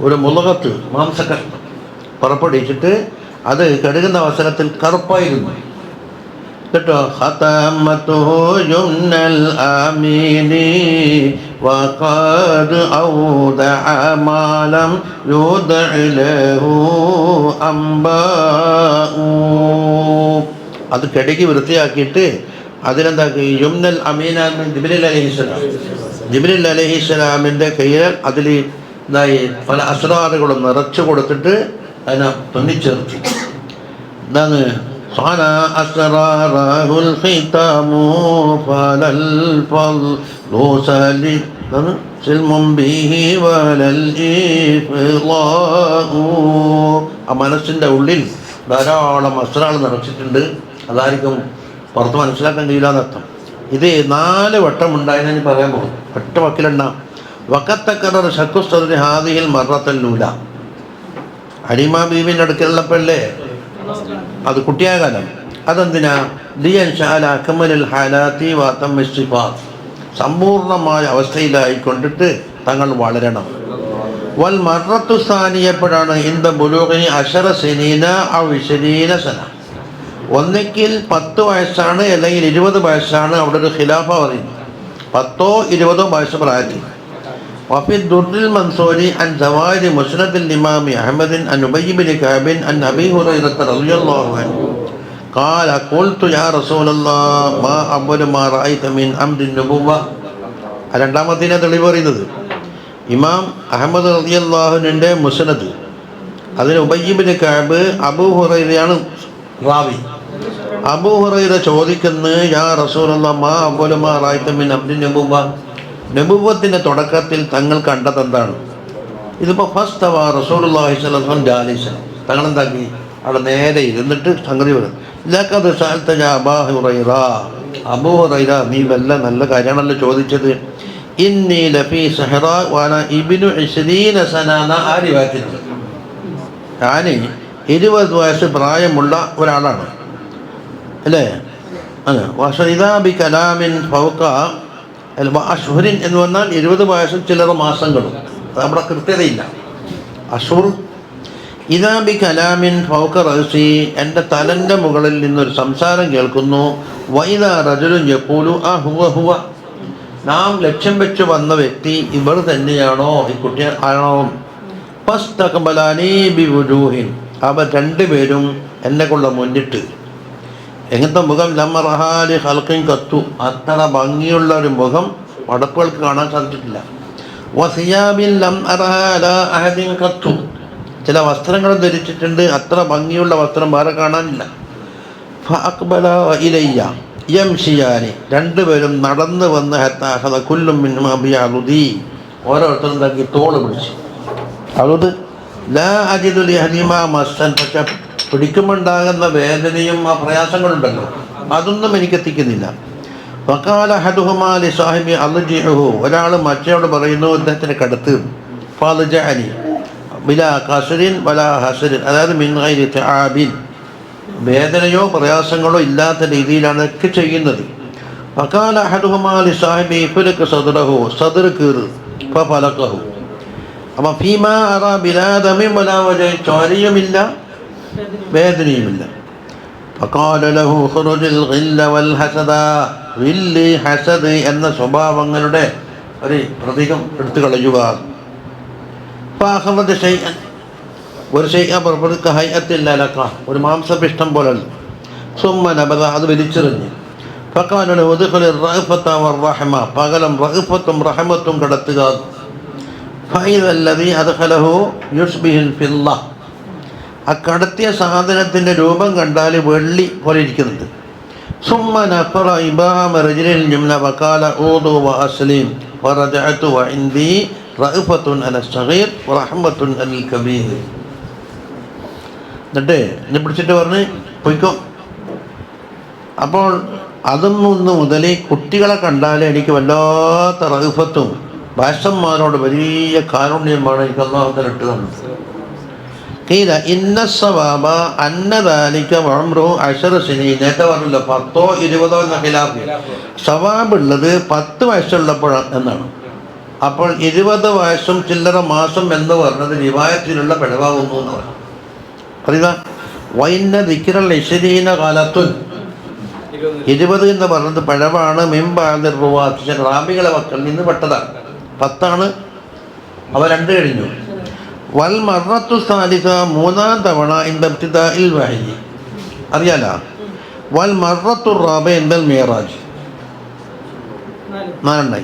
ഒരു മുളകത്ത് മാംസക്കഷ്ണം പുറപ്പെടുവിച്ചിട്ട് അത് കഴുകുന്ന അവസരത്തിൽ കറുപ്പായിരുന്നു കേട്ടോ. ഖതമതുഹു യുംനൽ ആമീനി വഖദ് ഔദഅ മാലം യുദഅ ലഹു അംബാഉ. അത് കഴുകി വൃത്തിയാക്കിയിട്ട് അതിലെന്താക്കി? യുംനൽ അമീന ജിബ്രീൽ അലൈഹിസ്സലാം, ജിബ്രീൽ അലൈഹിസ്സലാമിൻ്റെ കയ്യിൽ അതിൽ ഇതായി പല അസ്റാറുകളും നിറച്ചു കൊടുത്തിട്ട് അതിനെ തുന്നിച്ചേർത്തു. എന്താണ്? ആ മനസ്സിൻ്റെ ഉള്ളിൽ ധാരാളം അസ്റാൾ നിറച്ചിട്ടുണ്ട്. അതായിരിക്കും പുറത്ത് മനസ്സിലാക്കാൻ കഴിയില്ല എന്നർത്ഥം. ഇത് 4 വട്ടം ഉണ്ടായെന്ന് പറയാൻ പോകും. ഒറ്റ വക്കിലെണ്ണ വക്കത്തക്കറ ശക്കുസ്തറിന് ഹാദിയിൽ മറത്തല്ലൂല. ഹലീമ ബീവിൻ്റെ അടുക്കലുള്ളപ്പോഴല്ലേ അത് കുട്ടിയായ കാലം. അതെന്തിനാ? ലിയൻഷാല അക്മലുൽ ഹാലാത്തി വാതം ഇസ്തിഫാത്ത്, സമ്പൂർണ്ണമായ അവസ്ഥയിലായിക്കൊണ്ടിട്ട് തങ്ങൾ വളരണം. വൽ മറത്തു സ്ഥാനിയപ്പോഴാണ് ഇന്ദ ബുലൂഗി 10 സിനീന ഔ 20 സന, ഒന്നിക്കിൽ 10 വയസ്സാണ് അല്ലെങ്കിൽ 20 വയസ്സാണ് അവിടെ ഒരു ഖിലാഫ പറയുന്നത്. 10 20 വയസ്സ് പ്രായത്തിൽ. وفي الدر المنصور عن زوائد مسند الإمام أحمد عن أبي بن كعب عن أبي هريرة رضي الله عنه قال قلت يا رسول الله ما أول ما رأيت من أمر النبوة. രണ്ടാമത്തേനെ തെളിവ് പറയുന്നത് ഇമാം അഹമ്മദ് റളിയല്ലാഹുവിന്റെ മുസ്നദ്. അതിന് ഉബയ്യ് ഇബ്നു കഅബ് അബൂ ഹുറൈറയാണ് റാവി. അബൂ ഹുറൈറ ചോദിക്കുന്നു, യാ റസൂലല്ലാഹ് മാ അവ്വലു മാ റഅയ്ത മിൻ അംരി നബുവ്വ, നബുവ്വത്തിന്റെ തുടക്കത്തിൽ തങ്ങൾ കണ്ടത് എന്താണ്? ഇതിപ്പോൾ ഫസ്തവ റസൂലുള്ളാഹി സ്വല്ലല്ലാഹു അലൈഹി വസല്ലം ജാലിസൻ, തങ്ങൾ എന്താക്കി അവിടെ നേരെ ഇരുന്നിട്ട് സംഗതി പറയും. ലഖദ് സഅൽത യാ അബൂ ഹുറൈറ, അബൂ ഹുറൈറ നീ വല്ല നല്ല കാര്യമാണല്ലോ ചോദിച്ചത്. ഇന്നി ലഫീ സഹറാ വഅന ഇബ്നു 20 സന. ആ റിവായത്തിലുണ്ട് ഞാൻ 20 വയസ്സ് പ്രായമുള്ള ഒരാളാണ് അല്ലേ. വസഇദാബി കലാമിൻ ഫൗക അഷ്ഹുരിൻ എന്ന് പറഞ്ഞാൽ 20 വയസ്സും ചില്ലറ മാസങ്ങളും, നമ്മുടെ കൃത്യതയില്ല. അഷ്ഹുർ ഇദാബി കലാമിൻ ഫൗക റഅസി, എൻ്റെ തലൻ്റെ മുകളിൽ നിന്നൊരു സംസാരം കേൾക്കുന്നു. വഇദാ റജുലുൻ യഖൂലു ആ ഹുവ ഹുവ, നാം ലക്ഷ്യം വെച്ച് വന്ന വ്യക്തി ഇവർ തന്നെയാണോ, ഈ കുട്ടി ആണോ? ഫസ്തഖ്ബലാനി ബിവുജൂഹിൻ, അവർ രണ്ടുപേരും എന്നെ കൊള്ള മുന്നിട്ട്. എങ്ങനത്തെ മുഖം? ലമ്മറഹാലി ഹൽക്കിൻ കത്തു, അത്ര ഭംഗിയുള്ള ഒരു മുഖം പടപ്പുകൾക്ക് കാണാൻ സാധിച്ചിട്ടില്ല. വസിയാബിൻ ലം അറഹാ അലാ അഹദിൻ കത്തു, ചില വസ്ത്രങ്ങളും ധരിച്ചിട്ടുണ്ട്, അത്ര ഭംഗിയുള്ള വസ്ത്രം വേറെ കാണാനില്ല. ഫഅഖ്ബല ഇലയ്യ യംശിയാനി, രണ്ടുപേരും നടന്നു വന്ന് ഹത്താ അഖദ കുല്ലും മിൻഹുമാ ബിഅളുദി, ഓരോരുത്തരും എന്താക്കി തോള് പിടിച്ച്. അളുദ് ലാ അജിദു ലിഅഹദിഹിമാ മസ്സൻ, പക്ഷെ പിടിക്കുമ്പോണ്ടാകുന്ന വേദനയും ആ പ്രയാസങ്ങളുണ്ടല്ലോ അതൊന്നും എനിക്കെത്തിക്കുന്നില്ല. ഫഖാല അഹദുഹുമാ ലിസാഹിബി അർജിഉഹു, ഒരാൾ മറ്റേയോട് പറയുന്നു അദ്ദേഹത്തിന് കടത്ത്. ഫഅർജഅനി ബിലാ ഖസ്റിൻ വലാ ഹസ്റിൻ, അതായത് മിൻ ഗൈരി തആബിൻ, വേദനയോ പ്രയാസങ്ങളോ ഇല്ലാത്ത രീതിയിലാണ് ഒക്കെ ചെയ്യുന്നത്. ഫഖാല അഹദുഹുമാ ലിസാഹിബി ഫലക സദ്റഹു, സദ്ർ കീറ്. ഫഫലഖഹു, അപ്പം ഫീമാ അറാ ബിലാ ദമിൻ വലാ വജ, ചോരയുമില്ല വേദനയുമില്ല. ഫഖാല ലഹു ഖുറുജിൽ ഗില്ല വൽ ഹസദ, ഗില്ല് ഹസദ് എന്ന സ്വഭാവങ്ങളുടെ ഒരു പ്രതീകം എടുത്തു കളയുക. ഫഅഖദ ശൈഅൻ, ഒരു ഹൈഅത്തില്ലലക്ക, ഒരു മാംസപിഷ്ടം പോലല്ല. സുമ്മ നബദ, അത് വലിച്ചെറിഞ്ഞ്. ഫഖാല ലഹു ഉദ്ഖിൽ റഅഫത വറഹമ, പകരം റഅഫത്തും റഹമത്തും കടത്തുക. ഫഇദ അല്ലദീ അദ്ഖലഹു യുസ്ബിഹുൽ ഫില്ല, ആ കടത്തിയ സാധനത്തിൻ്റെ രൂപം കണ്ടാൽ വെള്ളി പോലെ ഇരിക്കുന്നുണ്ട്. സുമ്മ നഫറ ഇബാമ റജുലിൽ യംന വഖാല ഊദു വഅസ്ലിം വറജഅതു വഇൻദി റഅഫത്തുൻ അലൽ സഗീർ വറഹമത്തുൻ അലൽ കബീർ. എന്നിട്ട് എന്നെ പിടിച്ചിട്ട് പറഞ്ഞ് പോയിക്കോ. അപ്പോൾ അതൊന്നു മുതൽ കുട്ടികളെ കണ്ടാൽ എനിക്ക് വല്ലാത്ത റഅഫത്തും ഭാഷന്മാരോട് വലിയ കാരുണ്യമാണ് എനിക്ക് അല്ലാഹു തആല ഇട്ട് തന്നത്. ഖീല ഇന്ന സവാബ അന്ന ദാലിക വഅംറു 10 സിനീൻ, നേരത്തെ പറഞ്ഞല്ലോ 10 20 എന്ന ഖിലാഫ്. സവാബ് ഉള്ളത് 10 വയസ്സുള്ളപ്പോഴാണ് എന്നാണ്. അപ്പോൾ 20 വയസ്സും ചില്ലറ മാസം എന്ന് പറഞ്ഞത് റിവായത്തിലുള്ള പിഴവാകുന്നു എന്ന് പറഞ്ഞു. അറിയുക വൈന്ന ദിക്റൽ 20 കാലത്തുൻ, 20 എന്ന് പറഞ്ഞത് പിഴവാണ്. മിംബാദിർ റുവാത്ത്, റാബികളെ മക്കൾ നിന്ന് പെട്ടതാണ്. 10 അവ 2 കഴിഞ്ഞു. വൽ മറത്തു സാലിസ, 3-ാം തവണ ഇബ്തിദാഇൽ വഹി, അറിയാല. വൽ മറത്തു റാബിഅ ഇൻദൽ മിഅ്റാജ്, 4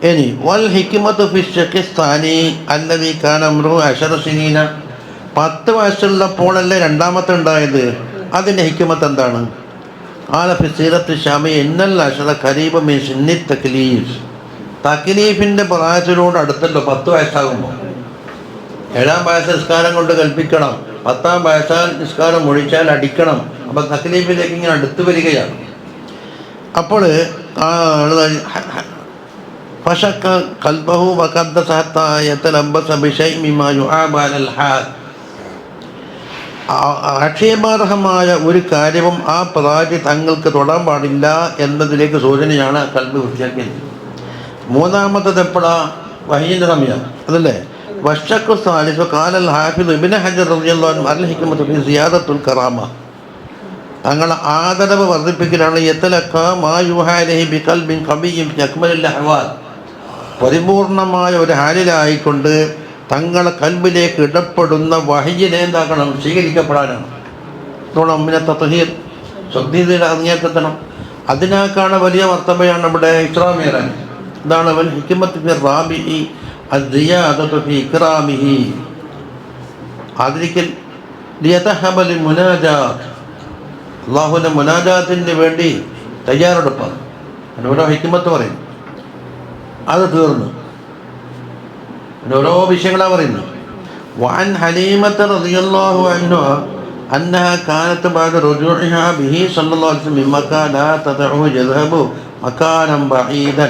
ഇനി വൽ ഹിക്മത്തു ഫി ശഖിസ്താനി അല്ലദീ കാന അംറു 10 സിനീന, 10 വയസ്സുള്ളപ്പോഴല്ലേ രണ്ടാമത്തെ ഉണ്ടായത്, അതിൻ്റെ ഹിക്മത്ത് എന്താണ്? ഖാല ഫി സീറത്തി ശാമി ഇന്നൽ അശറ ഖരീബ മിൻ സിന്നി തക്ലീഫ്, തക്ലീഫിൻ്റെ പ്രായത്തിനോട് അടുത്തല്ലോ 10 വയസ്സാകുമ്പോൾ. 7-ാം വയസ്സ് നിസ്കാരം കൊണ്ട് കൽപ്പിക്കണം, 10-ാം വയസ്സാൽ നിസ്കാരം ഒഴിച്ചാൽ അടിക്കണം. അപ്പം തക്ലീഫിലേക്ക് ഇങ്ങനെ അടുത്ത് വരികയാണ്. അപ്പോൾ ഫശക്ക ഖൽബഹു വഖദ്ദസ ഹത്താ യതലബ്ബസ ബിശൈഇൻ മിമ്മാ യുആബ അലൽ ഹാൽ, ആക്ഷേപാർഹമായ ഒരു കാര്യവും ആ പ്രായം തങ്ങൾക്ക് തൊടാൻ പാടില്ല എന്നതിലേക്ക് സൂചനയാണ് കൽബ് വൃത്തിയാക്കിയത്. 3-ാമത്തത് എപ്പോഴാ? വഹീൻ്റെ സമയം, അതല്ലേ? വശക്കു സാലിസു ഖാലൽ ഹാഫിദ് ഇബ്നു ഹജർ റളിയല്ലാഹു അൻഹു അൽ ഹിക്മത്തു ഫി സിയാദത്തുൽ കറാമ, തങ്ങളെ ആദരവ് വർദ്ധിപ്പിക്കലാണ്. യത്തലക്ക മായുഹാലഹി ബി കൽബിൻ ഖബിയ്യിൻ അക്മലുൽ അഹ്വാൽ, പരിപൂർണമായ ഒരു ഹാലിലായിക്കൊണ്ട് തങ്ങളെ കൽബിലേക്ക് ഇടപെടുന്ന വഹയിനെ എന്താക്കണം, സ്വീകരിക്കപ്പെടാനാണ്. ഇതോളം അമ്മിനെ തത്ഹീർ ശുദ്ധിയുടെ അങ്ങേക്കെത്തണം. അതിനാക്കാണ് വലിയ മർത്തബയാണ് ഇവിടെ ഇസ്രാ മിഅ്റാജ്. ഇതാണ് വൽ ഹിക്മത്ത് ഫി റാബിഇ അസ്സിയാദതു ഫി ഇക്റാമിഹി, ആദരിക്കൽ. ലിയതഹബൽ മുനാജാത്ത്, അല്ലാഹുവിൻ്റെ മുനാജാത്തിന് വേണ്ടി തയ്യാറെടുപ്പാണ്. ഓരോ ഹിക്മത്ത് പറയും, അത് തീർന്നു. ഓരോ വിഷയങ്ങളാണ് പറയുന്നത്. വഅൻ ഹലീമത റളിയല്ലാഹു അൻഹ أنها كانت بعد رجوعها به صلى الله عليه وسلم من مكان لا تدعه يذهب مكانا بعيدا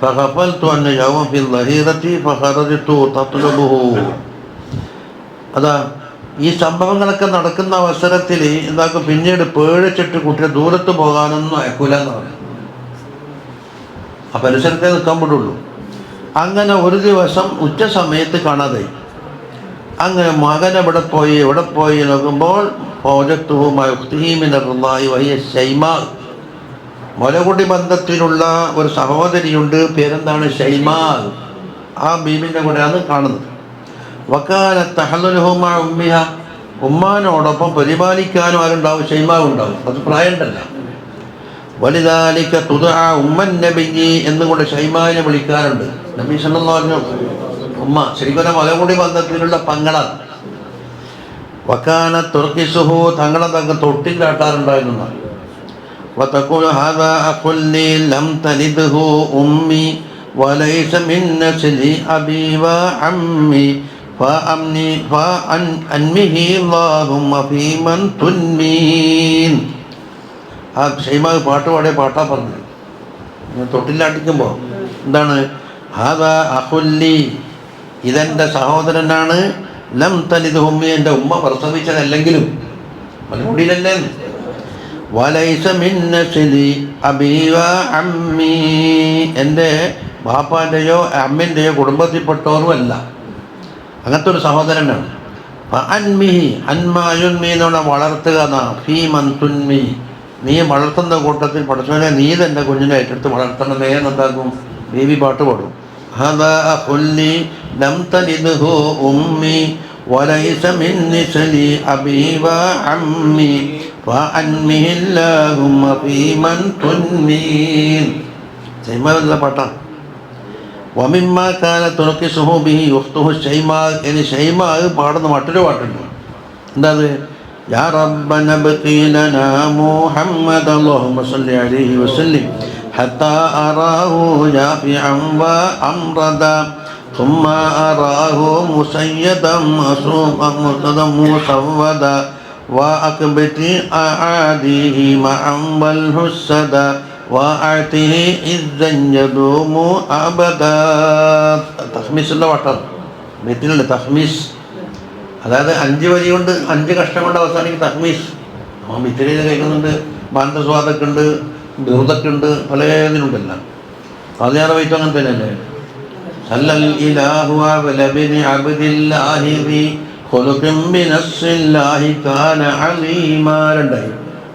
فغفلت أن يوم في الظهيرة فخرجت تطلبه. അതാ ഈ സംഭവങ്ങളൊക്കെ നടക്കുന്ന അവസരത്തിൽ എന്താക്കും, പിന്നീട് പേടിച്ചിട്ട് കുട്ടിയെ ദൂരത്ത് പോകാനൊന്നും അയക്കൂല എന്ന് പറയും. ആ പരിസരത്തെ നിൽക്കാൻ പറ്റുള്ളൂ. അങ്ങനെ ഒരു ദിവസം ഉച്ച സമയത്ത് കാണാതെ, അങ്ങനെ മകൻ എവിടെ പോയി നോക്കുമ്പോൾ മുലകുടി ബന്ധത്തിലുള്ള ഒരു സഹോദരിയുണ്ട്, പേരെന്താണ്, ഷൈമാ. ആ ബീബിൻ്റെ കൂടെയാണ് കാണുന്നത്. വക്കാനത്ത് തഹല്ലുലുഹു മഅ ഉമ്മിഹ, ഉമ്മാനോടൊപ്പം പരിപാലിക്കാനും ആരുണ്ടാവും, ഷൈമാ ഉണ്ടാവും. അത് പ്രായമുണ്ടല്ല. വലിദാലിക തുദഅ ഉമ്മൻ നബിയ്യി എന്നുകൊണ്ട് ഷൈമാനെ വിളിക്കാറുണ്ട്. നബി സല്ലല്ലാഹു അലൈഹി വസല്ലം ഉമ്മ ശരിക്കും മുലകുടി ബന്ധത്തിലുള്ള പങ്ങളാണ്. വക്കാന തുർക്കിസുഹു, തങ്ങളെ തൊട്ടിലാട്ടാറുണ്ടായിരുന്നു. വതഖൂലു ഹാദാ അഖുൽ ലീ ലം തലിദ്ഹു ഉമ്മി വലൈസ മിൻ നസ്ലി അബീ വ അമ്മി ഫഅൻമിഹി അല്ലാഹുമ്മ ഫീമൻ തുൻമീൻ. ആ ഷൈമാ പാട്ട് പാടിയ പാട്ടാ പറഞ്ഞത്. തൊട്ടിലാട്ടിക്കുമ്പോൾ എന്താണ്, ഹാദാ അഖുൽ ലീ, ഇതെൻ്റെ സഹോദരനാണ്, ലം തലിദ് ഉമ്മി, എൻ്റെ ഉമ്മ പ്രസവിച്ചതല്ലെങ്കിലും മലമുടിയിലല്ലേ. വലൈസ മിൻ നസ്ലി അബീ വ അമ്മി, എൻ്റെ ബാപ്പാൻ്റെയോ അമ്മിൻ്റെയോ കുടുംബത്തിൽപ്പെട്ടവരുമല്ല, അങ്ങനത്തെ ഒരു സഹോദരനാണ്. അൻമിഹി, അൻമായുൻമി എന്നുള്ള വളർത്തുക എന്നാണ്. ഫീ മൻ തുൻമി, നീ വളർത്തുന്ന കൂട്ടത്തിൽ പഠിച്ചവനെ നീ തന്നെ കുഞ്ഞിനെ ഏറ്റെടുത്ത് വളർത്തണമേ എന്നുണ്ടാക്കും. ബേബി പാട്ട് പാടും. هذا أخ لي لم تلده أمي وليس من نسلي أبي وعمي فأنمه اللهم في من تنمين. ഷൈമാ പാട്ടാണ്. ومما كان تركسه به أخته ഷൈമാ. ഇനി ഷൈമാ പാടുന്ന മറ്റൊരു പാട്ടുണ്ട്. എന്താ അത്, യാ റബ്ബന ബഖി ലനാ മുഹമ്മദ് അല്ലാഹുമ്മ സ്വല്ലി അലൈഹി വസല്ലം حتى أراه جافعا وأمردا ثم أراه مسيدا مسوقا مسودا وأكبت أعاديه معا والحسدا وأعته إذا يدوم أبدا. തഖ്മീസുള്ള പാട്ടാണ്. ബൈത്തിലുള്ള തഖ്മീസ്, അതായത് 5 വരി കൊണ്ട് 5 കഷ്ടം കൊണ്ട് അവസാനിക്കും തഖ്മീസ്. നമ്മൾ മിത്തിരിയിൽ കേൾക്കുന്നുണ്ട്, ബാന്തസ്വാദൊക്കെ ഉണ്ട്, ബിറുദൊക്കെ ഉണ്ട്, പലതിനുണ്ടല്ല. 16 വൈറ്റ് അങ്ങനെ തന്നെയല്ലേ. സല്ലൽ ഇലാഹു അലബിനി അബ്ദില്ലാഹി ബി ഖുലുഖിൻ ബിനസ്സില്ലാഹി കാന അലീമാ. രണ്ടായി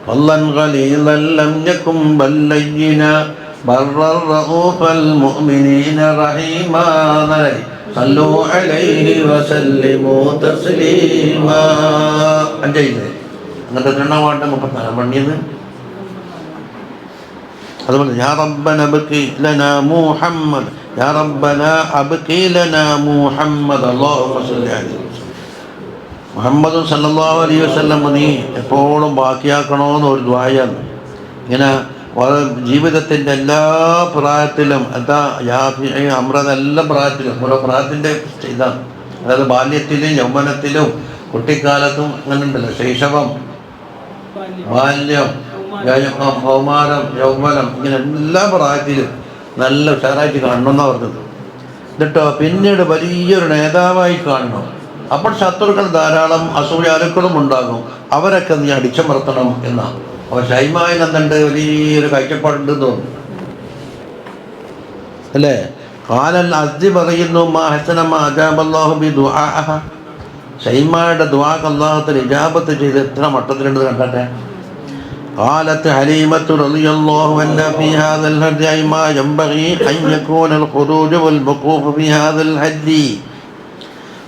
വല്ലൻ ഖലീലൻ ലം യകും ബല്ലയ്യിന ബർറർ റഊഫൽ മുഅ്മിനീന റഹീമാ. സല്ലു അലൈഹി വസല്ലിമു തസ്ലീമാ. അഞ്ചായില്ലേ. അങ്ങനത്തെ 2 പാട്ട് 34 പണിയത്. അതുപോലെ യാ റബ്ബന അബ്ഖി ലനാ മുഹമ്മദ്, യാ റബ്ബന അബ്ഖി ലനാ മുഹമ്മദ് അല്ലാഹുമ്മ സ്വല്ലി അലൈഹി മുഹമ്മദ് സല്ലല്ലാഹു അലൈഹി വസല്ലം നീ എപ്പോഴും ബാക്കിയാക്കണമെന്ന് ഒരു ദുആയാണ്. ഇങ്ങനെ ജീവിതത്തിൻ്റെ എല്ലാ പ്രായത്തിലും എന്താ യാഫിഈ അമ്രദ എല്ലാ പ്രായത്തിലും ഓരോ പ്രായത്തിൻ്റെ ഇതാണ്. അതായത് ബാല്യത്തിലും യൗവനത്തിലും കുട്ടിക്കാലത്തും അങ്ങനെ ഉണ്ടല്ലോ, ശൈശവം, ബാല്യം, കൗമാരം, യൗവനം, ഇങ്ങനെ എല്ലാ പ്രായത്തിലും നല്ല ഉഷാറായിട്ട് കാണണമെന്നാണ് പറഞ്ഞത്. എന്നിട്ടോ പിന്നീട് വലിയൊരു നേതാവായി കാണണം. അപ്പോൾ ശത്രുക്കൾ ധാരാളം അസൂയാലുക്കളും ഉണ്ടാകും, അവരൊക്കെ നീ അടിച്ചമർത്തണം എന്നാണ്. അപ്പോൾ ഷൈമായിൽ എന്തുണ്ട്, വലിയൊരു കാഴ്ചപ്പാടുണ്ടെന്ന് തോന്നുന്നു അല്ലേ. ഖാലൽ അസ്ദി പറയുന്നു, മാ ഹസന മാ അജാബല്ലാഹു ബി ദുആഅഹ, ഷൈമായുടെ ദുആക്ക് അല്ലാഹു തആല ഇജാബത്ത് ചെയ്ത് എത്ര മട്ടത്തിലുണ്ട് കണ്ടട്ടെ. قالت حليمة رضي الله عنها في هذا الهدي ما ينبغي أن يكون الخروج والوقوف في هذا الهدي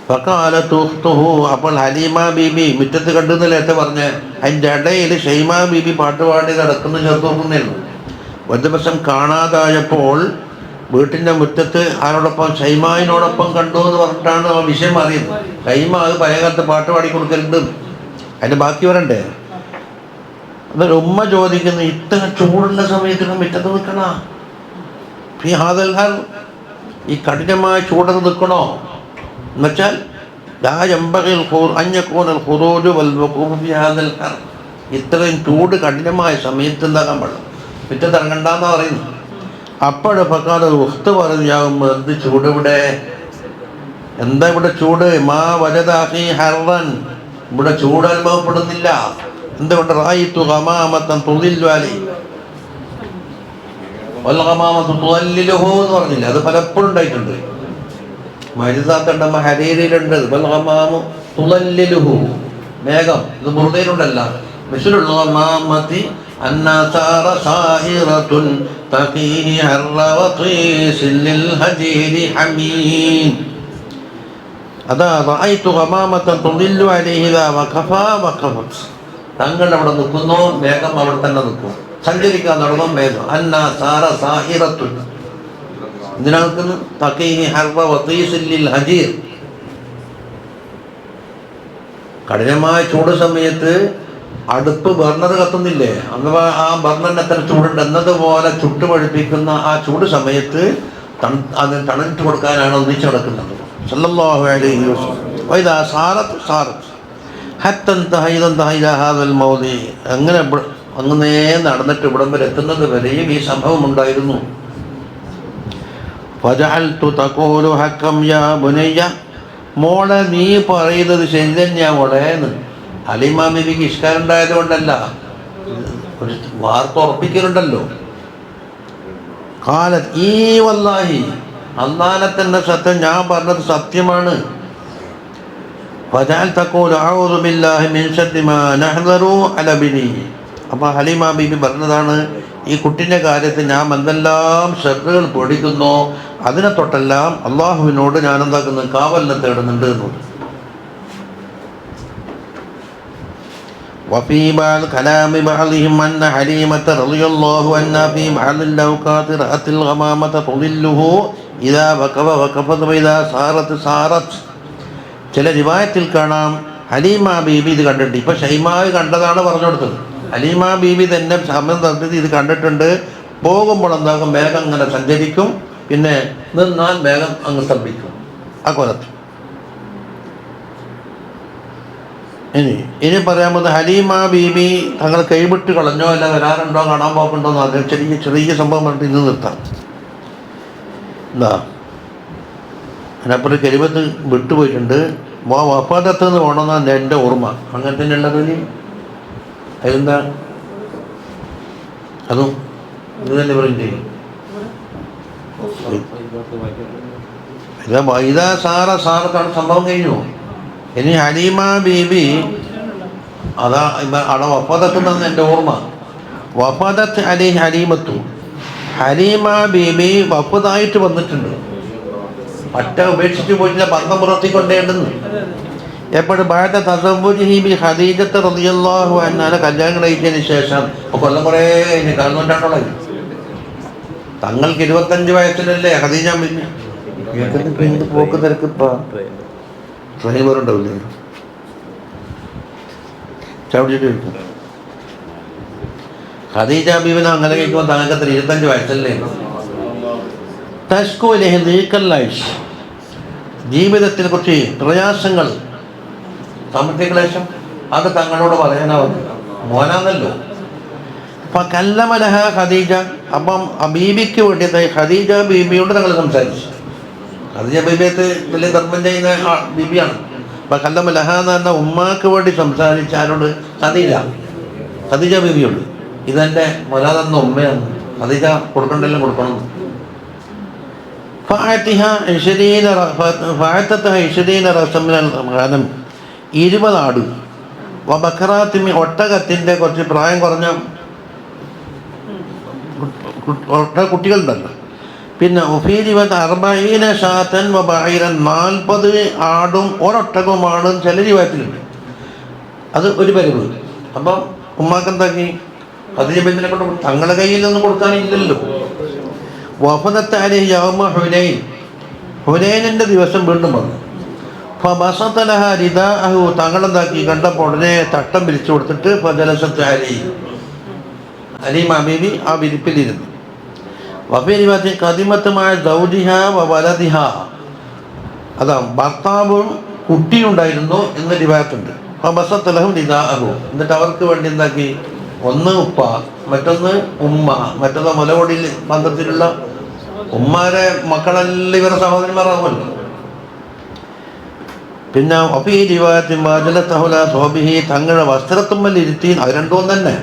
فقالت أخته അപ്പോൾ ഹലീമ ബീബി മുറ്റത്ത് കണ്ടുന്നില്ലേട്ട് പറഞ്ഞ് അതിൻ്റെ ഇടയിൽ ഷൈമ ബീബി പാട്ടുപാടി നടക്കുന്നു ചേർത്ത് നോക്കുന്നില്ല. ഒരു ദിവസം കാണാതായപ്പോൾ വീട്ടിൻ്റെ മുറ്റത്ത് ആരോടൊപ്പം ഷൈമായിനോടൊപ്പം കണ്ടു എന്ന് പറഞ്ഞിട്ടാണ് ആ വിഷയം അറിയുന്നത്. ഷൈമ അത് പഴയകാലത്ത് പാട്ട് പാടി കൊടുക്കലുണ്ട്, അതിൻ്റെ ബാക്കി വരണ്ടേ. അതൊരു ഉമ്മ ചോദിക്കുന്നു, ഇത്ര ചൂടുള്ള സമയത്ത് മുറ്റത്ത് നിൽക്കണ ഈ ഹാദൽഹർ, ഈ കഠിനമായ ചൂടത്ത് നിൽക്കണോ എന്നുവെച്ചാൽ ഇത്രയും ചൂട് കഠിനമായ സമയത്ത് എന്താക്കാൻ പാടില്ല, മുറ്റത്ത് ഇറങ്ങണ്ടെന്നാ പറയുന്നു. അപ്പോഴ് പക്കാട് ഉസ്ത് പറഞ്ഞാകുമ്പോൾ എന്ത് ചൂട് ഇവിടെ, എന്താ ഇവിടെ ചൂട്? മാ വജദാഹി ഹർറൻ, ഇവിടെ ചൂട് അനുഭവപ്പെടുന്നില്ല. എന്തുകൊണ്ട്? റായിത്തു ഗമാമത്തൻ തുളില്ലു അലൈഹി വൽ ഗമാമത്തു തുളല്ലിലുഹു എന്ന് പറഞ്ഞില്ല, അത് പലപ്പോഴും ഉണ്ടായിട്ടുണ്ട്. മരിതാത്തുണ്ടമ്മ ഹരീരിയിലുണ്ട് വൽ ഗമാമു തുളല്ലിലുഹു, മേഘം. ഇത് ബുർദയിലുണ്ടല്ല. മിസ്ലുൽ ഗമാമത്തി അന്നാസാറ സാഹിറത്തുൻ തഖീഹി ഹർറ വഖീസിൽ ലിൽ ഹജീരി ഹമീൻ. അതാ റഅയ്തു ഗമാമത്തൻ തുളില്ലു അലൈഹി വഖഫ വഖഫത്, തങ്ങൾ അവിടെ നിൽക്കുന്നു, മേഘം അവിടെ തന്നെ നിൽക്കും. സഞ്ചരിക്കാൻ തുടങ്ങും മേഘം. അന്നാസാറ സാഹിറത്തുൻ, എന്തിനാ നിൽക്കുന്നു? തഖീഹി ഹർറ വഖീസിൽ ലിൽ ഹജീർ. കഠിനമായ ചൂട് സമയത്ത് അടുപ്പ് ബർണർ കത്തുന്നില്ലേ, അഥവാ ആ ബർണറിന് എത്ര ചൂടുണ്ട് എന്നതുപോലെ ചുട്ടുപഴുപ്പിക്കുന്ന ആ ചൂട് സമയത്ത് അത് തണലിട്ട് കൊടുക്കാനാണ് ഒന്നിച്ച് നടക്കുന്നത്. സല്ലല്ലാഹു അലൈഹി വസല്ലം വൈദാ സാറത്ത് സാറത്ത് ഹത്തൻ തഹൈദൻ തഹൈദ ഹാദൽ മൗദി. അങ്ങനെ നടന്നിട്ട് ഇവിടം വരെ എത്തുന്നത് വരെയും ഈ സംഭവം ഉണ്ടായിരുന്നു. ഫജഅൽതു തഖൂലു ഹക്കം യാ ബുനയ്യ, മോളെ നീ പറയുന്നത് ശരി തന്നെയാ മോളെ എന്ന്. ഹലീമ ബീവിക്ക് ഇഷ്കാരുണ്ടായത് കൊണ്ടല്ല, ഒരു വാർത്ത ഉറപ്പിക്കലുണ്ടല്ലോ. കാലത്ത് ഈ വല്ലാഹി, അല്ലാഹനെ തന്നെ സത്യം, ഞാൻ പറഞ്ഞത് സത്യമാണ്. ഫജഅൽ തഖൂലു അഊദു ബില്ലാഹി മിൻ ശർരി മാ നഹ്ദറു അലാ ബിനി. അപ്പോൾ ഹലീമ ബീബി പറഞ്ഞതാണ്, ഈ കുട്ടിൻ്റെ കാര്യത്തിൽ ഞാൻ എന്തെല്ലാം ഷർറുകൾ പൊടിക്കുന്നോ അതിനെ തൊട്ടെല്ലാം അള്ളാഹുവിനോട് ഞാൻ എന്താക്കുന്നു, കാവലിനെ തേടുന്നുണ്ട് എന്നുള്ളത്. وفي بعض كلام بعضهم أن حليمة رضي الله عنها في بعض الأوقات رأت الغمامة تظله إذا وقفت وإذا സാറത്ത്. ചില റിവായത്തിൽ കാണാം ഹലീമ ബീബി ഇത് കണ്ടിട്ടുണ്ട്. ഇപ്പം ഷൈമാവ് കണ്ടതാണ് പറഞ്ഞു കൊടുത്തത്. ഹലീമ ബീബി തന്നെ സമയം തന്നിട്ട് ഇത് കണ്ടിട്ടുണ്ട്. പോകുമ്പോൾ എന്താകും, മേഘം അങ്ങനെ സഞ്ചരിക്കും, പിന്നെ നിന്നാൽ മേഘം അങ്ങ് സ്തംഭിക്കും. ആ കൊലത്ത് ഇനി പറയാൻ പോകുന്നത് ഹലീമ ബീബി തങ്ങൾ കൈവിട്ട് കളഞ്ഞോ അല്ല വരാറുണ്ടോ കാണാൻ പോക്കുണ്ടോ എന്ന് അത് ചെറിയ സംഭവം പറഞ്ഞിട്ട് ഇന്ന് നിർത്താം. എന്താ അതിനപ്പുറം കരിമത്ത് വിട്ടുപോയിട്ടുണ്ട്. വഫാദത്ത് നിന്ന് പോകണമെന്നാണ് എൻ്റെ ഓർമ്മ. അങ്ങനെ തന്നെ ഉള്ളത്. അതിലെന്താ അതും ഇത് തന്നെ പറയും. ഇതാ സാറത്താണ് സംഭവം കഴിഞ്ഞു. ഇനി ഹലീമ ബീബി അതാ അവിടെ വഫാദത്ത് എന്നാണ് എൻ്റെ ഓർമ്മ. വഫാദത്ത് അലി ഹലീമത്തു, ഹലീമ ബീബി വഫാദായിട്ട് വന്നിട്ടുണ്ട്. ഒറ്റ ഉപേക്ഷിച്ച് പോയിട്ടില്ല, ബന്ധം പുറത്തിക്കൊണ്ടേണ്ടെന്ന്. എപ്പോഴും ബാഴത്തെ തസവ്വുജി ബി ഖദീജത്ത് റളിയല്ലാഹു അൻഹ കല്യാണം കഴിച്ചതിന് ശേഷം കൊല്ലം കുറേ കഴിഞ്ഞ് കാണുന്നുണ്ടാണുള്ളത്. തങ്ങൾക്ക് 25 വയസ്സിലല്ലേ ഖദീജ പിന്നെ എന്ത് പോക്ക് തിരക്ക്. ഇപ്പം ഡ്രൈവറുണ്ടാവില്ലേ ചവിട്ടിട്ട് കഴിക്കും. ഖദീജ ബീവിനെ അങ്ങനെ കഴിക്കുമ്പോൾ തങ്ങൾക്ക് 25 വയസ്സല്ലേ. തസ്കുലഹി നീക്കല്ലൈഷ്, ജീവിതത്തിനെ കുറിച്ച് പ്രയാസങ്ങൾ, സാമ്പത്തിക ക്ലേശം, അത് തങ്ങളോട് പറയാനാവും. മോനാന്നല്ലോ. അപ്പം കല്ലമലഹ ഖദീജ, അപ്പം ബീബിക്ക് വേണ്ടിയതായി ഖദീജ ബീബിയോട് തങ്ങൾ സംസാരിച്ചു. ഖദീജ ബീബിയത്ത് വലിയ ധർമ്മം ചെയ്യുന്ന ബീബിയാണ്. അപ്പം കല്ലമലഹ എന്ന് പറഞ്ഞ ഉമ്മാക്ക് വേണ്ടി സംസാരിച്ച ആരോട്? ഖദീജ ബീബിയോട്. ഇതെൻ്റെ മൊലാതെന്ന ഉമ്മയാണ്, ഖദീജ കൊടുക്കണ്ടെല്ലാം കൊടുക്കണം. ഫഅതഹ 20 റസമിനൽ ഗനം, 20 ആട്. വബക്കറാത്തിമി, ഒട്ടകത്തിൻ്റെ കുറച്ച് പ്രായം കുറഞ്ഞ കുട്ടികളുണ്ടല്ലോ. പിന്നെ ഒഫീരിവത്ത് 40 ഷാത്തൻ വബഈറൻ 40 ആടും ഒരൊട്ടകവുമാണ് ചില രൂപത്തിലുണ്ട്. അത് ഒരു പരിവ്. അപ്പം ഉമ്മാക്ക് എന്താക്കി അതിനെ കൊണ്ട് തങ്ങളുടെ കയ്യിലൊന്നും കൊടുക്കാനില്ലല്ലോ. വഫദത്ത് അലൈഹി യൗമ ഹുനൈൻ, ഹുനൈനിൻ്റെ ദിവസം വീണ്ടും വന്നു. ഫബസത ലഹാ റിദാഅഹു, തങ്ങളെന്താക്കി കണ്ടപ്പോൾ ഉടനെ തട്ടം വിരിച്ചു കൊടുത്തിട്ട് ഫജലസത്ത് അലൈഹി, ഹലീമ ബീവി ആ വിരിപ്പിലിരുന്നു. വഫീ റിവായത്തി ഖദിമത്തുമായ സൗജിഹ വവലദിഹ, അതാ ഭർത്താവും കുട്ടിയുണ്ടായിരുന്നു എന്ന് റിവായത്തുണ്ട്. ഫബസത ലഹു റിദാഅഹു, എന്നിട്ട് അവർക്ക് വേണ്ടി എന്താക്കി, ഒന്ന് ഉപ്പ, മറ്റൊന്ന് ഉമ്മ, മറ്റൊന്ന് മുലകൊടിയിൽ ബന്ധത്തിലുള്ള ഉമ്മാരെ മക്കളെല്ലാം ഇവരുടെ സഹോദരന്മാരാകുമല്ലോ. പിന്നെ വഫീ റിവായത്തി വജലതഹു ലാ സ്വബിഹി, തങ്ങളുടെ വസ്ത്രത്തുമ്മൽ ഇരുത്തി, അത് രണ്ടും തന്നെ.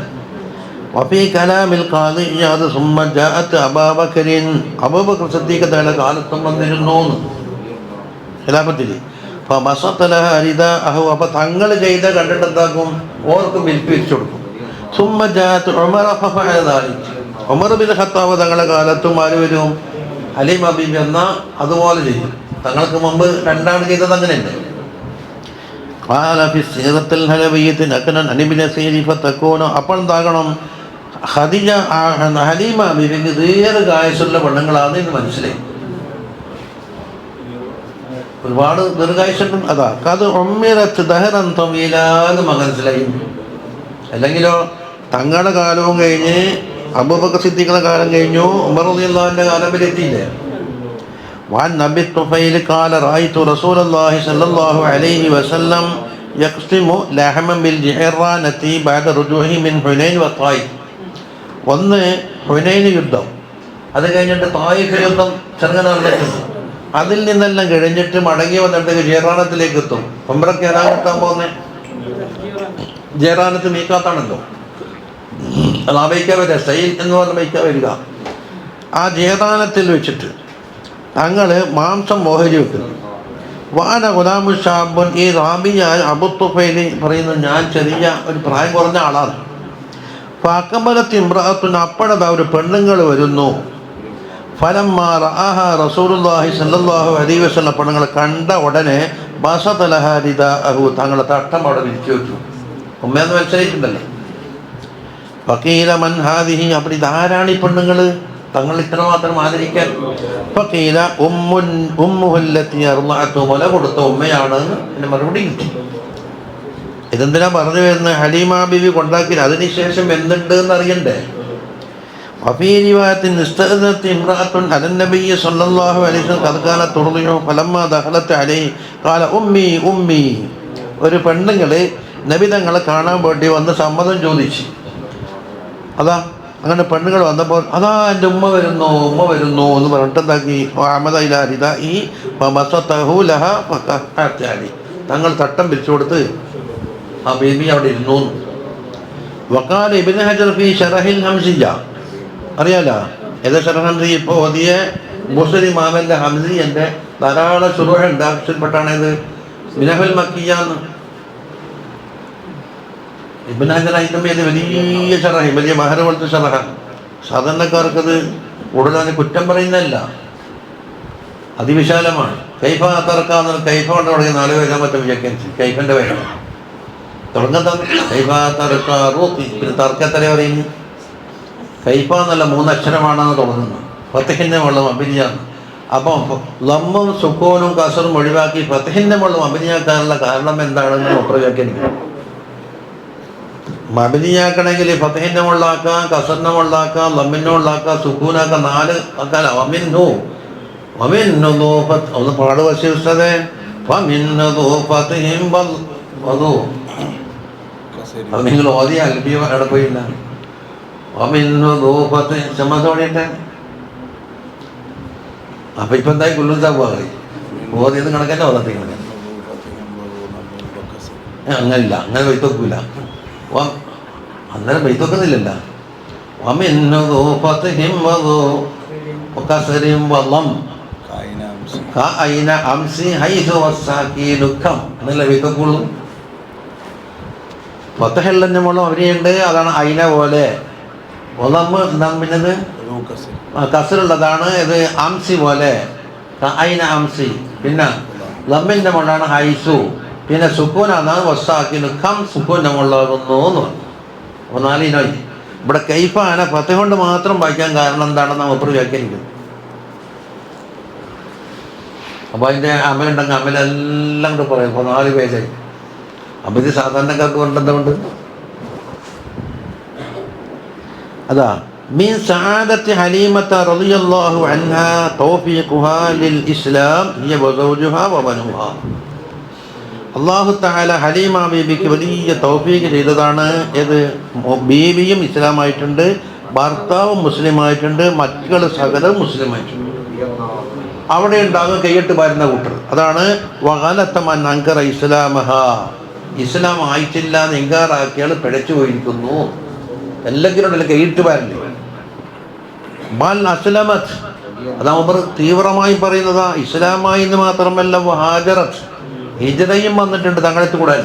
വഫീ കലാമിൽ ഖാദി ഇയാദ് സുമ്മ ജാഅത്ത് അബൂബക്കറിൻ, അബൂബക്കർ സിദ്ദീഖ് തങ്ങളുടെ കാലത്തും വന്നിരുന്നു ഖിലാഫത്തിൽ. ഫബസത ലഹാ റിദാഅഹു, അപ്പോൾ തങ്ങൾ ചെയ്ത കണ്ടിട്ട് എന്താക്കും, ഓർക്കും വിരിപ്പിച്ചു കൊടുക്കും. സുമ്മ ജാഅത്ത് ഉമർ ഫഫഅല ദാലിക, ഉമർ ബിൻ ഖത്താബ് തങ്ങളുടെ കാലത്തും ആര് വരും, ഹലീമ ബീബി എന്നാൽ അതുപോലെ ചെയ്യും. തങ്ങൾക്ക് മുമ്പ് രണ്ടാണ് ചെയ്തത് അങ്ങനെയുണ്ട്. അപ്പോൾ എന്താകണം, ഖദീജ ഹലീമ ബീവിക്ക് ദീർഘായുസുള്ള പെണ്ണുങ്ങളാണ് എന്ന് മനസ്സിലായി. ഒരുപാട് ദീർഘായുസുണ്ട്. അതാ അത് ഉമ്മിറത്ത് ദഹറൻ തവീലാന്ന് മനസ്സിലായി. അല്ലെങ്കിലോ തങ്ങളുടെ കാലവും കഴിഞ്ഞ് അബൂബക്കർ സിദ്ദീഖിന്റെ കാലം കഴിഞ്ഞു, ഉമർ റളിയല്ലാഹുവിന്റെ കാലം വരെ എത്തിയില്ലേ. وعن أبي الطفيل قال رأيت رسول الله صلى الله عليه وسلم يقسم لحما بالجعرانة بعد رجوعه من حنين وطائف. ഒന്ന് ഹുനൈൻ യുദ്ധം, അത് കഴിഞ്ഞിട്ട് തായിഫ് യുദ്ധം ചെറുങ്ങനാറിലേക്ക്, അതിൽ നിന്നെല്ലാം കഴിഞ്ഞിട്ട് മടങ്ങി വന്നിട്ട് ജയറാനത്തിലേക്ക് എത്തും. ഉംറയ്ക്ക് ഏതാ കിട്ടാൻ പോകുന്നത്, ജയറാനത്ത് മീക്കാത്താണല്ലോ, അത് ആ ബൈക്ക വരിക, സൈൽ എന്ന് പറഞ്ഞ ബൈക്ക വരിക. ആ ജയറാനത്തിൽ വെച്ചിട്ട് തങ്ങൾ മാംസം മോഹരി വെക്കുന്നു. വാന ഗുലാമു ഷാബുൻ, ഈ റാബിയായ അബൂ തുഫൈലി പറയുന്നു, ഞാൻ ചെറിയ ഒരു പ്രായം കുറഞ്ഞ ആളാണ്. ഫഅഖബലത്ത് ഇംറഅത്തുൻ, അപ്പോഴതാ ഒരു പെണ്ണുങ്ങൾ വരുന്നു. ഫലമ്മാ റഅഹ റസൂലുള്ളാഹി സ്വല്ലല്ലാഹു അലൈഹി വസല്ലം, പെണ്ണുങ്ങൾ കണ്ട ഉടനെ ബസത ലഹാ റിദാഅഹു, തങ്ങളെ തട്ടം അവിടെ വിരിച്ചു വെച്ചു. ഉമ്മയെന്ന് മനസ്സിലായിട്ടുണ്ടല്ലോ. ഫഖീല മൻ ഹാദിഹി, അപ്പോൾ ഇതാരാണ് ഈ പെണ്ണുങ്ങൾ തങ്ങൾ ഇത്രമാത്രം ആദരിക്കാൻ? ഫഖീല ഉമ്മുഹല്ലത്തി അർളഅതു, മുല കൊടുത്ത ഉമ്മയാണ് എന്ന് മറുപടി കിട്ടി. ഇതെന്തിനാ പറഞ്ഞു വരുന്നത്, ഹലീമ ബീവി കൊണ്ടാക്കി അതിനുശേഷം എന്തുണ്ട് എന്ന് അറിയണ്ടേ. വഫീ റിവായത്തിൻ ഇസ്തഅദനത് ഇംറഅത്തുൻ അലൻ നബിയ്യി സ്വല്ലല്ലാഹു അലൈഹി വസല്ലം ഖദ് കാനത് തുർദിഉ ഫലമ്മാ ദഖലത് അലൈഹി ഖാല ഉമ്മി ഉമ്മി, ഒരു പെണ്ണുങ്ങൾ നബി തങ്ങളെ കാണാൻ വേണ്ടി വന്ന് സമ്മതം ചോദിച്ചു. അതാ അങ്ങനെ പെണ്ണുങ്ങൾ വന്നപ്പോൾ അതാ എൻ്റെ ഉമ്മ വരുന്നു എന്ന് പറഞ്ഞിട്ട് എന്താക്കി, തങ്ങൾ തട്ടം പിരിച്ചു കൊടുത്ത് ആ ബേബി അവിടെ ഇരുന്നു. വഖാല ഇബ്നു ഹജർ ഫീ ശറഹിൽ ഹംസിയ്യ, അറിയാലോ ഏതാ ശറഹ് ഹംസി, ഇപ്പോൾ ഓതിയ ബുസ്രി മാമൻ്റെ ഹംസി, എൻ്റെ ധാരാളം ശുറൂഹുണ്ട്. ആവശ്യപ്പെട്ടാണ് ഇത് മിനഹുൽ മക്കിയ്യാന്ന്. ഇബ്നു ഹജർ അതിൻ്റെ വലിയ ഷറഹ്, വലിയ മഹർ പോലത്തെ ഷറഹാണ്. സാധാരണക്കാർക്കത് കൂടുതൽ കുറ്റം പറയുന്നതല്ല, അതിവിശാലമാണ്. കൈഫ തർക്കാന്ന്, കൈഫ കൊണ്ട് തുടങ്ങി 4 വരാൻ പറ്റും വേക്കൻസി, കൈഫിൻ്റെ വേണം തുടങ്ങുന്നത്. കൈഫ തർക്ക റൂത്തി, പിന്നെ തർക്കത്തല പറയുന്നു. കൈഫ എന്നല്ല 3 അക്ഷരമാണെന്ന് തുടങ്ങുന്നത്. ഫതഹിൻ്റെ വെള്ളം അഭിനയാണ്. അപ്പം ലമ്മും സുക്കൂനും കസറും ഒഴിവാക്കി ഫതഹിൻ്റെ വെള്ളം അഭിനയാക്കാനുള്ള കാരണം എന്താണെന്ന് വ്യാഖ്യാനിക്കണം. മബനിയാക്കണമെങ്കിൽ ഫതഹിൻ്റെ മുള്ളാക്കാം, കസറിൻ്റെ മുള്ളാക്കാം, ലമ്മിൻ്റെ മുള്ളാക്കാം, സുക്കൂനാക്കാം, 4 ആക്കാല. വമിന്നു ഒന്ന് പാട് വശിഷ്ടതേ അത് നിങ്ങൾ ഓതി അൽബി അവിടെ പോയില്ല. ക്ഷമത്തോടെയിട്ട് അപ്പൊ ഇപ്പൊ എന്തായി കുല്ലുത്താ പോയി ഓതിയത് കണക്കന്നെ ഓതത്തി കണക്ക് അങ്ങനില്ല, അങ്ങനെ വൈത്തോക്കൂല. അന്നേരം വൈത്തോക്കുന്നില്ലല്ല. എന്നല്ല വൈത്തോക്കുള്ളൂ. ഫതഹെല്ലാം നമ്മളും അവരെയുണ്ട്, അതാണ് അയിന പോലെ. പിന്നത് കസറുള്ളതാണ്. ഇത് അംസി പോലെ അയിന അംസി. പിന്നെ ലമ്മിൻ്റെ മുകളാണ് ഹൈസു. പിന്നെ സുക്കൂനാണ് വസ്സാക്കിന് കം സുക്കൂൻ്റെ മുകളിലാകുന്നു എന്ന് പറഞ്ഞു. അപ്പോൾ 4 ഇനായി. ഇവിടെ കൈഫാന ഫത്ത് കൊണ്ട് മാത്രം വായിക്കാൻ കാരണം എന്താണെന്ന് നമ്മൾ വ്യാഖ്യാനിക്കുന്നത്. അപ്പോൾ അതിൻ്റെ അമലുണ്ടെങ്കിൽ അമലെല്ലാം കൂടെ പറയും. അപ്പോൾ 4 പേജായി. അപ്പോൾ ഇത് സാധാരണക്കാർക്ക് കൊണ്ടെന്തുകൊണ്ട് അതാ മിൻ സആദത്തി ഹലീമത റളിയല്ലാഹു അൻഹാ തൗഫീഖുഹാ ലിൽ ഇസ്ലാം ഹിയ വസൗജുഹാ വബനുഹാ. അല്ലാഹു തആല ഹലീമ ബീബിക്ക് വലിയ തൗഫീഖ് ചെയ്തതാണ്. ഏത് ബീബിയും ഇസ്ലാമായിട്ടുണ്ട്, ഭർത്താവും മുസ്ലിമായിട്ടുണ്ട്, മക്കൾ സകലവും മുസ്ലിമായിട്ടുണ്ട്. അവിടെ ഉണ്ടാകും കൈയ്യട്ട് പാരുന്ന കൂട്ടർ. അതാണ് വഗലത്തമൻ അൻകറ ഇസ്ലാമഹ. ഇസ്ലാം ആയിട്ടില്ല എന്ന് ഇൻകാറാക്കിയാൽ പിഴച്ചു പോയിരിക്കുന്നു. എല്ലാത്തിനും കൈയ്യിട്ട് പാരില്ലേ. ബൽ അസ്ലമത്, അതാ ഉമർ തീവ്രമായി പറയുന്നതാ. ഇസ്ലാമായി എന്ന് മാത്രമല്ല വഹാജറത്ത്, ഹിജ്റയും വന്നിട്ടുണ്ട് തങ്ങളെത്ത് കൂടെ.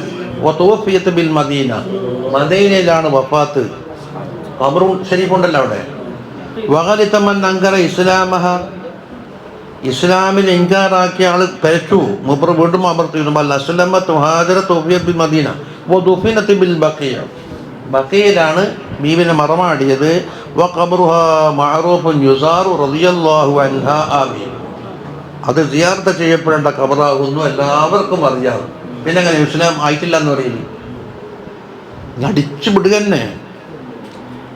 വതൂഫിയത്ത് ബിൽ മദീന, മദീനയിലാണ് വഫാത്ത്. ഖബറുൽ ഷരീഫുണ്ടല്ലോ അവിടെ. വഗലിതമൻ അൻകറ ഇസ്ലാമഹ, ഇസ്ലാമിൽ ഇൻകാറാക്കിയ ആൾ പിഴച്ചു. മുബർ വീണ്ടും അമർത്തിയിരുന്നു. ബൽ അസ്ലമത് വഹാജറത്ത് വതൂഫിയത്ത് ബിൽ മദീന വദുഫിനത് ബിൽ ബഖിയ, ബഖിയയിലാണ് ബീവിനെ മറമാടിയത്. വഖബറുഹാ മഅറൂഫുൻ യുസാറു റളിയല്ലാഹു അൻഹാ ആമീൻ. അത് സിയാറത്ത് ചെയ്യപ്പെടേണ്ട ഖബറാകുന്നു, എല്ലാവർക്കും അറിയാം. പിന്നെ അങ്ങനെ ഇസ്ലാം ആയിട്ടില്ല എന്ന് പറയുന്നു, നടിച്ചു വിടുക തന്നെ.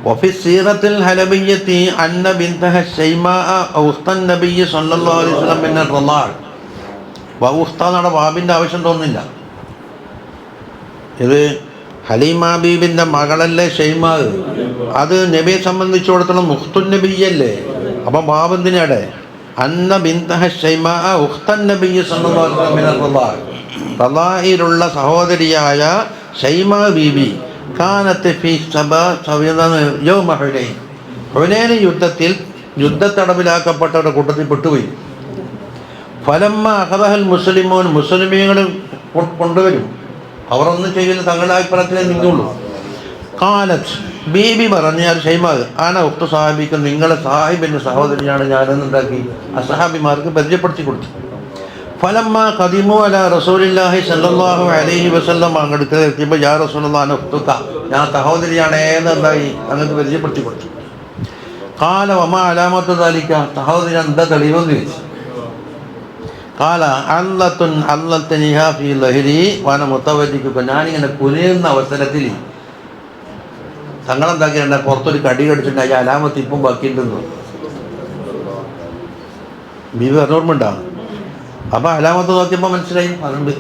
വഫി സീറത്തിൽ ഹലബിയ്യത്തി അന്ന ബിൻതഹ ശൈമാഅ ഉഖ്തൻ നബിയ്യ സല്ലല്ലാഹു അലൈഹി വസല്ലം മിന റളാൽ. ഉഖ്താന്നാണ് വാബിൻ്റെ ആവശ്യം തോന്നുന്നില്ല. ഇത് ഹലീമ ബീബിൻ്റെ മകളല്ലേ ഷൈമാ. അത് നബിയെ സംബന്ധിച്ചിടത്തോളം ഉഖ്തുൻ നബിയല്ലേ. അപ്പം ബാബെന്തിനാടെ അന്ന ബിൻതഹ ശൈമാഅ ഉഖ്തൻ നബിയ്യ സല്ലല്ലാഹു അലൈഹി വസല്ലം മിന റളാൽ. റളായിലുള്ള സഹോദരിയായ ഷൈമാ ബീബി കാനത്ത് ഫി യൗമ ഹുനൈൻ, ഹുനൈൻ യുദ്ധത്തിൽ യുദ്ധത്തടവിലാക്കപ്പെട്ടവരുടെ കൂട്ടത്തിൽ പെട്ടുപോയി. ഫലമ്മ അഖദഹൽ മുസ്ലിമൂൻ, മുസ്ലിമീങ്ങൾ കൊണ്ടുവരും. അവർ ഒന്നും ചെയ്യില്ല, തങ്ങളുടെ അഭിപ്രായത്തിലേ നീങ്ങുള്ളൂ. കാലത്ത് ബീബി പറഞ്ഞാൽ ഷൈമാഗ് ആന ഉക്ത സാഹിബിക്ക്, നിങ്ങളെ സാഹിബിൻ്റെ സഹോദരിയാണ് ഞാനെന്നുണ്ടാക്കി ആ സഹാബിമാർക്ക് പരിചയപ്പെടുത്തി കൊടുത്തു. ഫലമ്മ ഖദിമു അല റസൂലില്ലാഹി സല്ലല്ലാഹു അലൈഹി വസല്ലം അങ്ങടുത്ത് എത്തിയപ്പോൾ യാ റസൂലുള്ളാഹി അന ഉഖ്തുക, ഞാൻ സഹോദരിയാണേന്ന് എന്തായി അങ്ങക്ക് പരിചയപ്പെടുത്തി കൊടുത്തു. കാല വമ അലാമത്തു ദാലിക, സഹോദരി എന്താ തെളിവെന്ന് ചോദിച്ചു. കാല അല്ലത്തുൻ അല്ലത്തനിഹാ ഫീ ലഹരി വന മുത്തവജിക്കുക, ഞാനിങ്ങനെ കുനിയുന്ന അവസരത്തിൽ തങ്ങളെന്താക്കിയ പുറത്തൊരു കടി കടിച്ചിട്ട് ഈ അലാമത്ത് ഇപ്പം ബാക്കിയിട്ടുണ്ടെന്ന് ബീവി ഓർമ്മയുണ്ടാ. അപ്പോൾ അലാമത്ത് നോക്കിയപ്പോൾ മനസ്സിലായി അതുകൊണ്ട്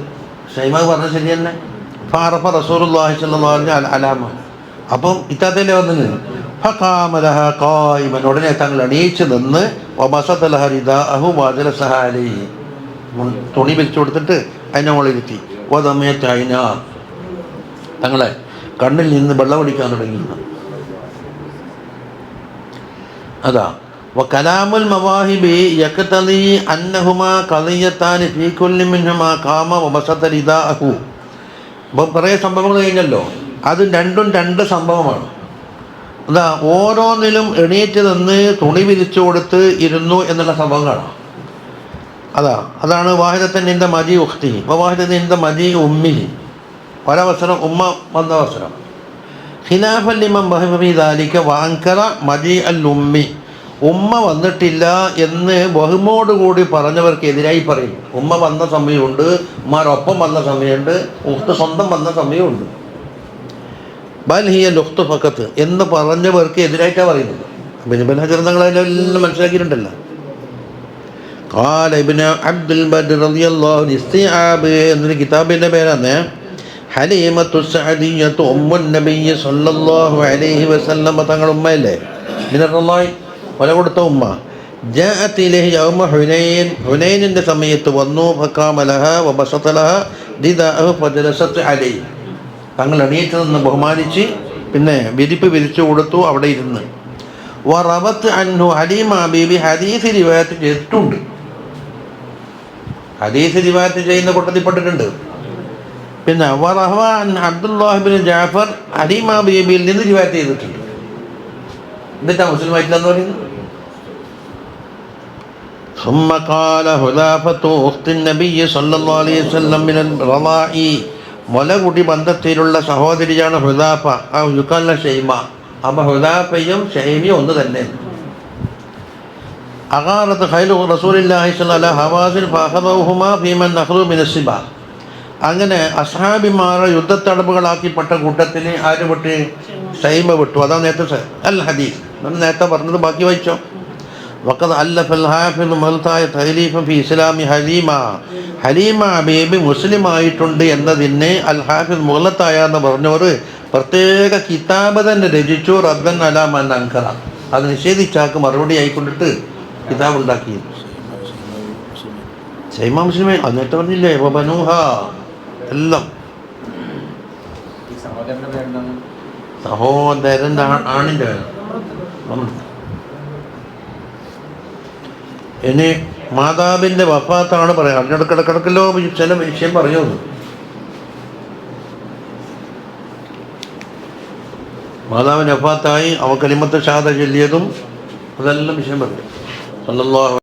ഷൈമാഗ് പറഞ്ഞത് ശരി തന്നെ. ഫാറഫ റസൂലുള്ളാഹി സ്വല്ലല്ലാഹു അലൈഹി വസല്ലം അലാമ. അപ്പം ഇത്താത്തല്ലേ വന്നത്. ഫഖാമ ലഹ ഖായിമൻ, ഉടനെ തങ്ങൾ എണീച്ച് നിന്ന് വബസത ലഹ റിദാഅഹു വജലസഹ അലൈഹി, തുണി വലിച്ചു കൊടുത്തിട്ട് അതിൻ്റെ മുകളിലിരുത്തി. വദമയത ഐനാ, തങ്ങളെ കണ്ണിൽ നിന്ന് വെള്ളമടിക്കാൻ തുടങ്ങി. അതാ വകലാമുൽ മവാഹിബി യഖ്തദി അന്നഹുമാ ഖളിയത്താനി ഫീ കുല്ലി മിൻഹുമാ ഖാമ വബസത റിദാഅഹു. അപ്പോൾ കുറേ സംഭവങ്ങൾ കഴിഞ്ഞല്ലോ, അത് രണ്ടും രണ്ട് സംഭവമാണ്. അതാ ഓരോന്നിലും എണീറ്റ് നിന്ന് തുണി വിരിച്ചു കൊടുത്ത് ഇരുന്നു എന്നുള്ള സംഭവം കാണാം. അതാണ് വാഹിദത്തിൻ്റെ മജി ഉഖ്തി വാഹിദത്തിൻ്റെ മജി ഉമ്മി. ഒരവസരം ഉമ്മ വന്ന അവസരം. ഖിലാഫൻ ലിമൻ ബഹബി ദാലിക വഅൻകറ മജി അൽ ഉമ്മി, ഉമ്മ വന്നിട്ടില്ല എന്ന് ബഹുമോടുകൂടി പറഞ്ഞവർക്കെതിരായി പറയും. ഉമ്മ വന്ന സമയമുണ്ട്, ഉമ്മാരൊപ്പം വന്ന സമയമുണ്ട്, ഉഖ്ത് സ്വന്തം വന്ന സമയമുണ്ട്. ബൽ ഹിയ ലുഖ്തു ഫഖത്ത് എന്ന് പറഞ്ഞവർക്ക് എതിരായിട്ടാണ് പറയുന്നത്. ഇബ്നു ഹജർ തങ്ങളെല്ലാം മനസ്സിലാക്കിയിട്ടുണ്ടല്ലോ. ഖാല ഇബ്നു അബ്ദുൽ ബദർ റളിയല്ലാഹു അൻഹു ഇസ്തിആബ് എന്നൊരു കിതാബിൻ്റെ പേരാണ് ഹലീമത്തു സഅദിയ്യത്തു ഉമ്മുൻ നബിയ്യ സല്ലല്ലാഹു അലൈഹി വസല്ലം. തങ്ങളുടെ ഉമ്മയല്ലേ മിനറല്ലാഹി, കൊല കൊടുത്ത ഉമ്മ. ജാഅത് ഇലൈഹി യൗമ ഹുനൈൻ, ഹുനൈനിൻ്റെ സമയത്ത് വന്നു. ഫഖാമ ലഹ വബസത ലഹ റിദാഅഹു ഫജലസത് അലൈഹി, തങ്ങൾ എണീറ്റ് നിന്ന് ബഹുമാനിച്ച് പിന്നെ വിരിപ്പ് വിരിച്ചു കൊടുത്തു, അവിടെ ഇരുന്ന്. വറബത്ത് അൻഹു, ഹലീമ ബീബി ഹദീസ് റിവായത്ത് ചെയ്തിട്ടുണ്ട്. ഹദീസ് റിവായത്ത് ചെയ്യുന്ന കൂട്ടത്തിൽപ്പെട്ടിട്ടുണ്ട്. പിന്നെ വറഹ്വ അൻ അബ്ദുല്ലാഹി ഇബ്നു ജഅഫർ, ഹലീമ ബീബിയിൽ നിന്ന് റിവായത്ത് ചെയ്തിട്ടുണ്ട്. എന്നിട്ടാ മുസ്ലിം ആയിട്ടില്ലെന്ന് പറയുന്നത്. ثم قال حذافة أخت النبي صلى الله عليه وسلم من الرضاع മുലകുടി ബന്ധത്തിലുള്ള സഹോദരിയാണ് ഹുദാഫ. ആ യുക്കാല ഷെയ്മ. അപ്പൊ ഹുദാഫയും ഷെയ്മയും ഒന്ന് തന്നെ. അഗാറത്ത് ഖൈലു റസൂലില്ലാഹി സ്വല്ലല്ലാഹു അലൈഹി ഹവാസിൻ ഫഅഖദഹുമാ ഫീമൻ നഖറു മിന സിബ. അങ്ങനെ അസ്ഹാബിമാരെ യുദ്ധത്തടവുകളാക്കിപ്പെട്ട കൂട്ടത്തിൽ ആര് വിട്ട്? ഷൈമ വിട്ടു. അതാണ് നേരത്തെ അൽ ഹദീസ് നമ്മൾ നേരത്തെ പറഞ്ഞത്. ബാക്കി വായിച്ചോ. വഖദ് അല്ലഫൽ ഹാഫിദ് മൽതായ തഹ്ലീഫൻ ഫി ഇസ്ലാമി ഹലീമ ബീബി മുസ്ലിം ആയിട്ടുണ്ട് എന്നതിന് അൽ ഹാഫിദ് മുഗലത്തായ എന്ന് പറഞ്ഞവർ പ്രത്യേക കിതാബ് തന്നെ രചിച്ചു. റദ്ദൻ അലാ മൻ അൻകറ. അത് നിഷേധിച്ചാക്ക് മറുപടി ആയിക്കൊണ്ടിട്ട് കിതാബ് ഉണ്ടാക്കി. ഷൈമ മുസ്ലിമേ അത് നേരത്തെ പറഞ്ഞില്ലേ? ബനൂഹ എല്ലാം സഹോദരൻ്റെ ആണിൻ്റെ പേര്. ഇനി മാതാവിൻ്റെ വഫാത്താണ് പറയാം. അതിനിടക്കിടക്കിടക്കല്ലോ ചില വിഷയം പറയുന്നു. മാതാവിൻ്റെ വഫാത്തായി അവ കലിമത്ത് ഷഹാദ ചൊല്ലിയതും അതെല്ലാം വിഷയം പറയും. സല്ലല്ലാഹു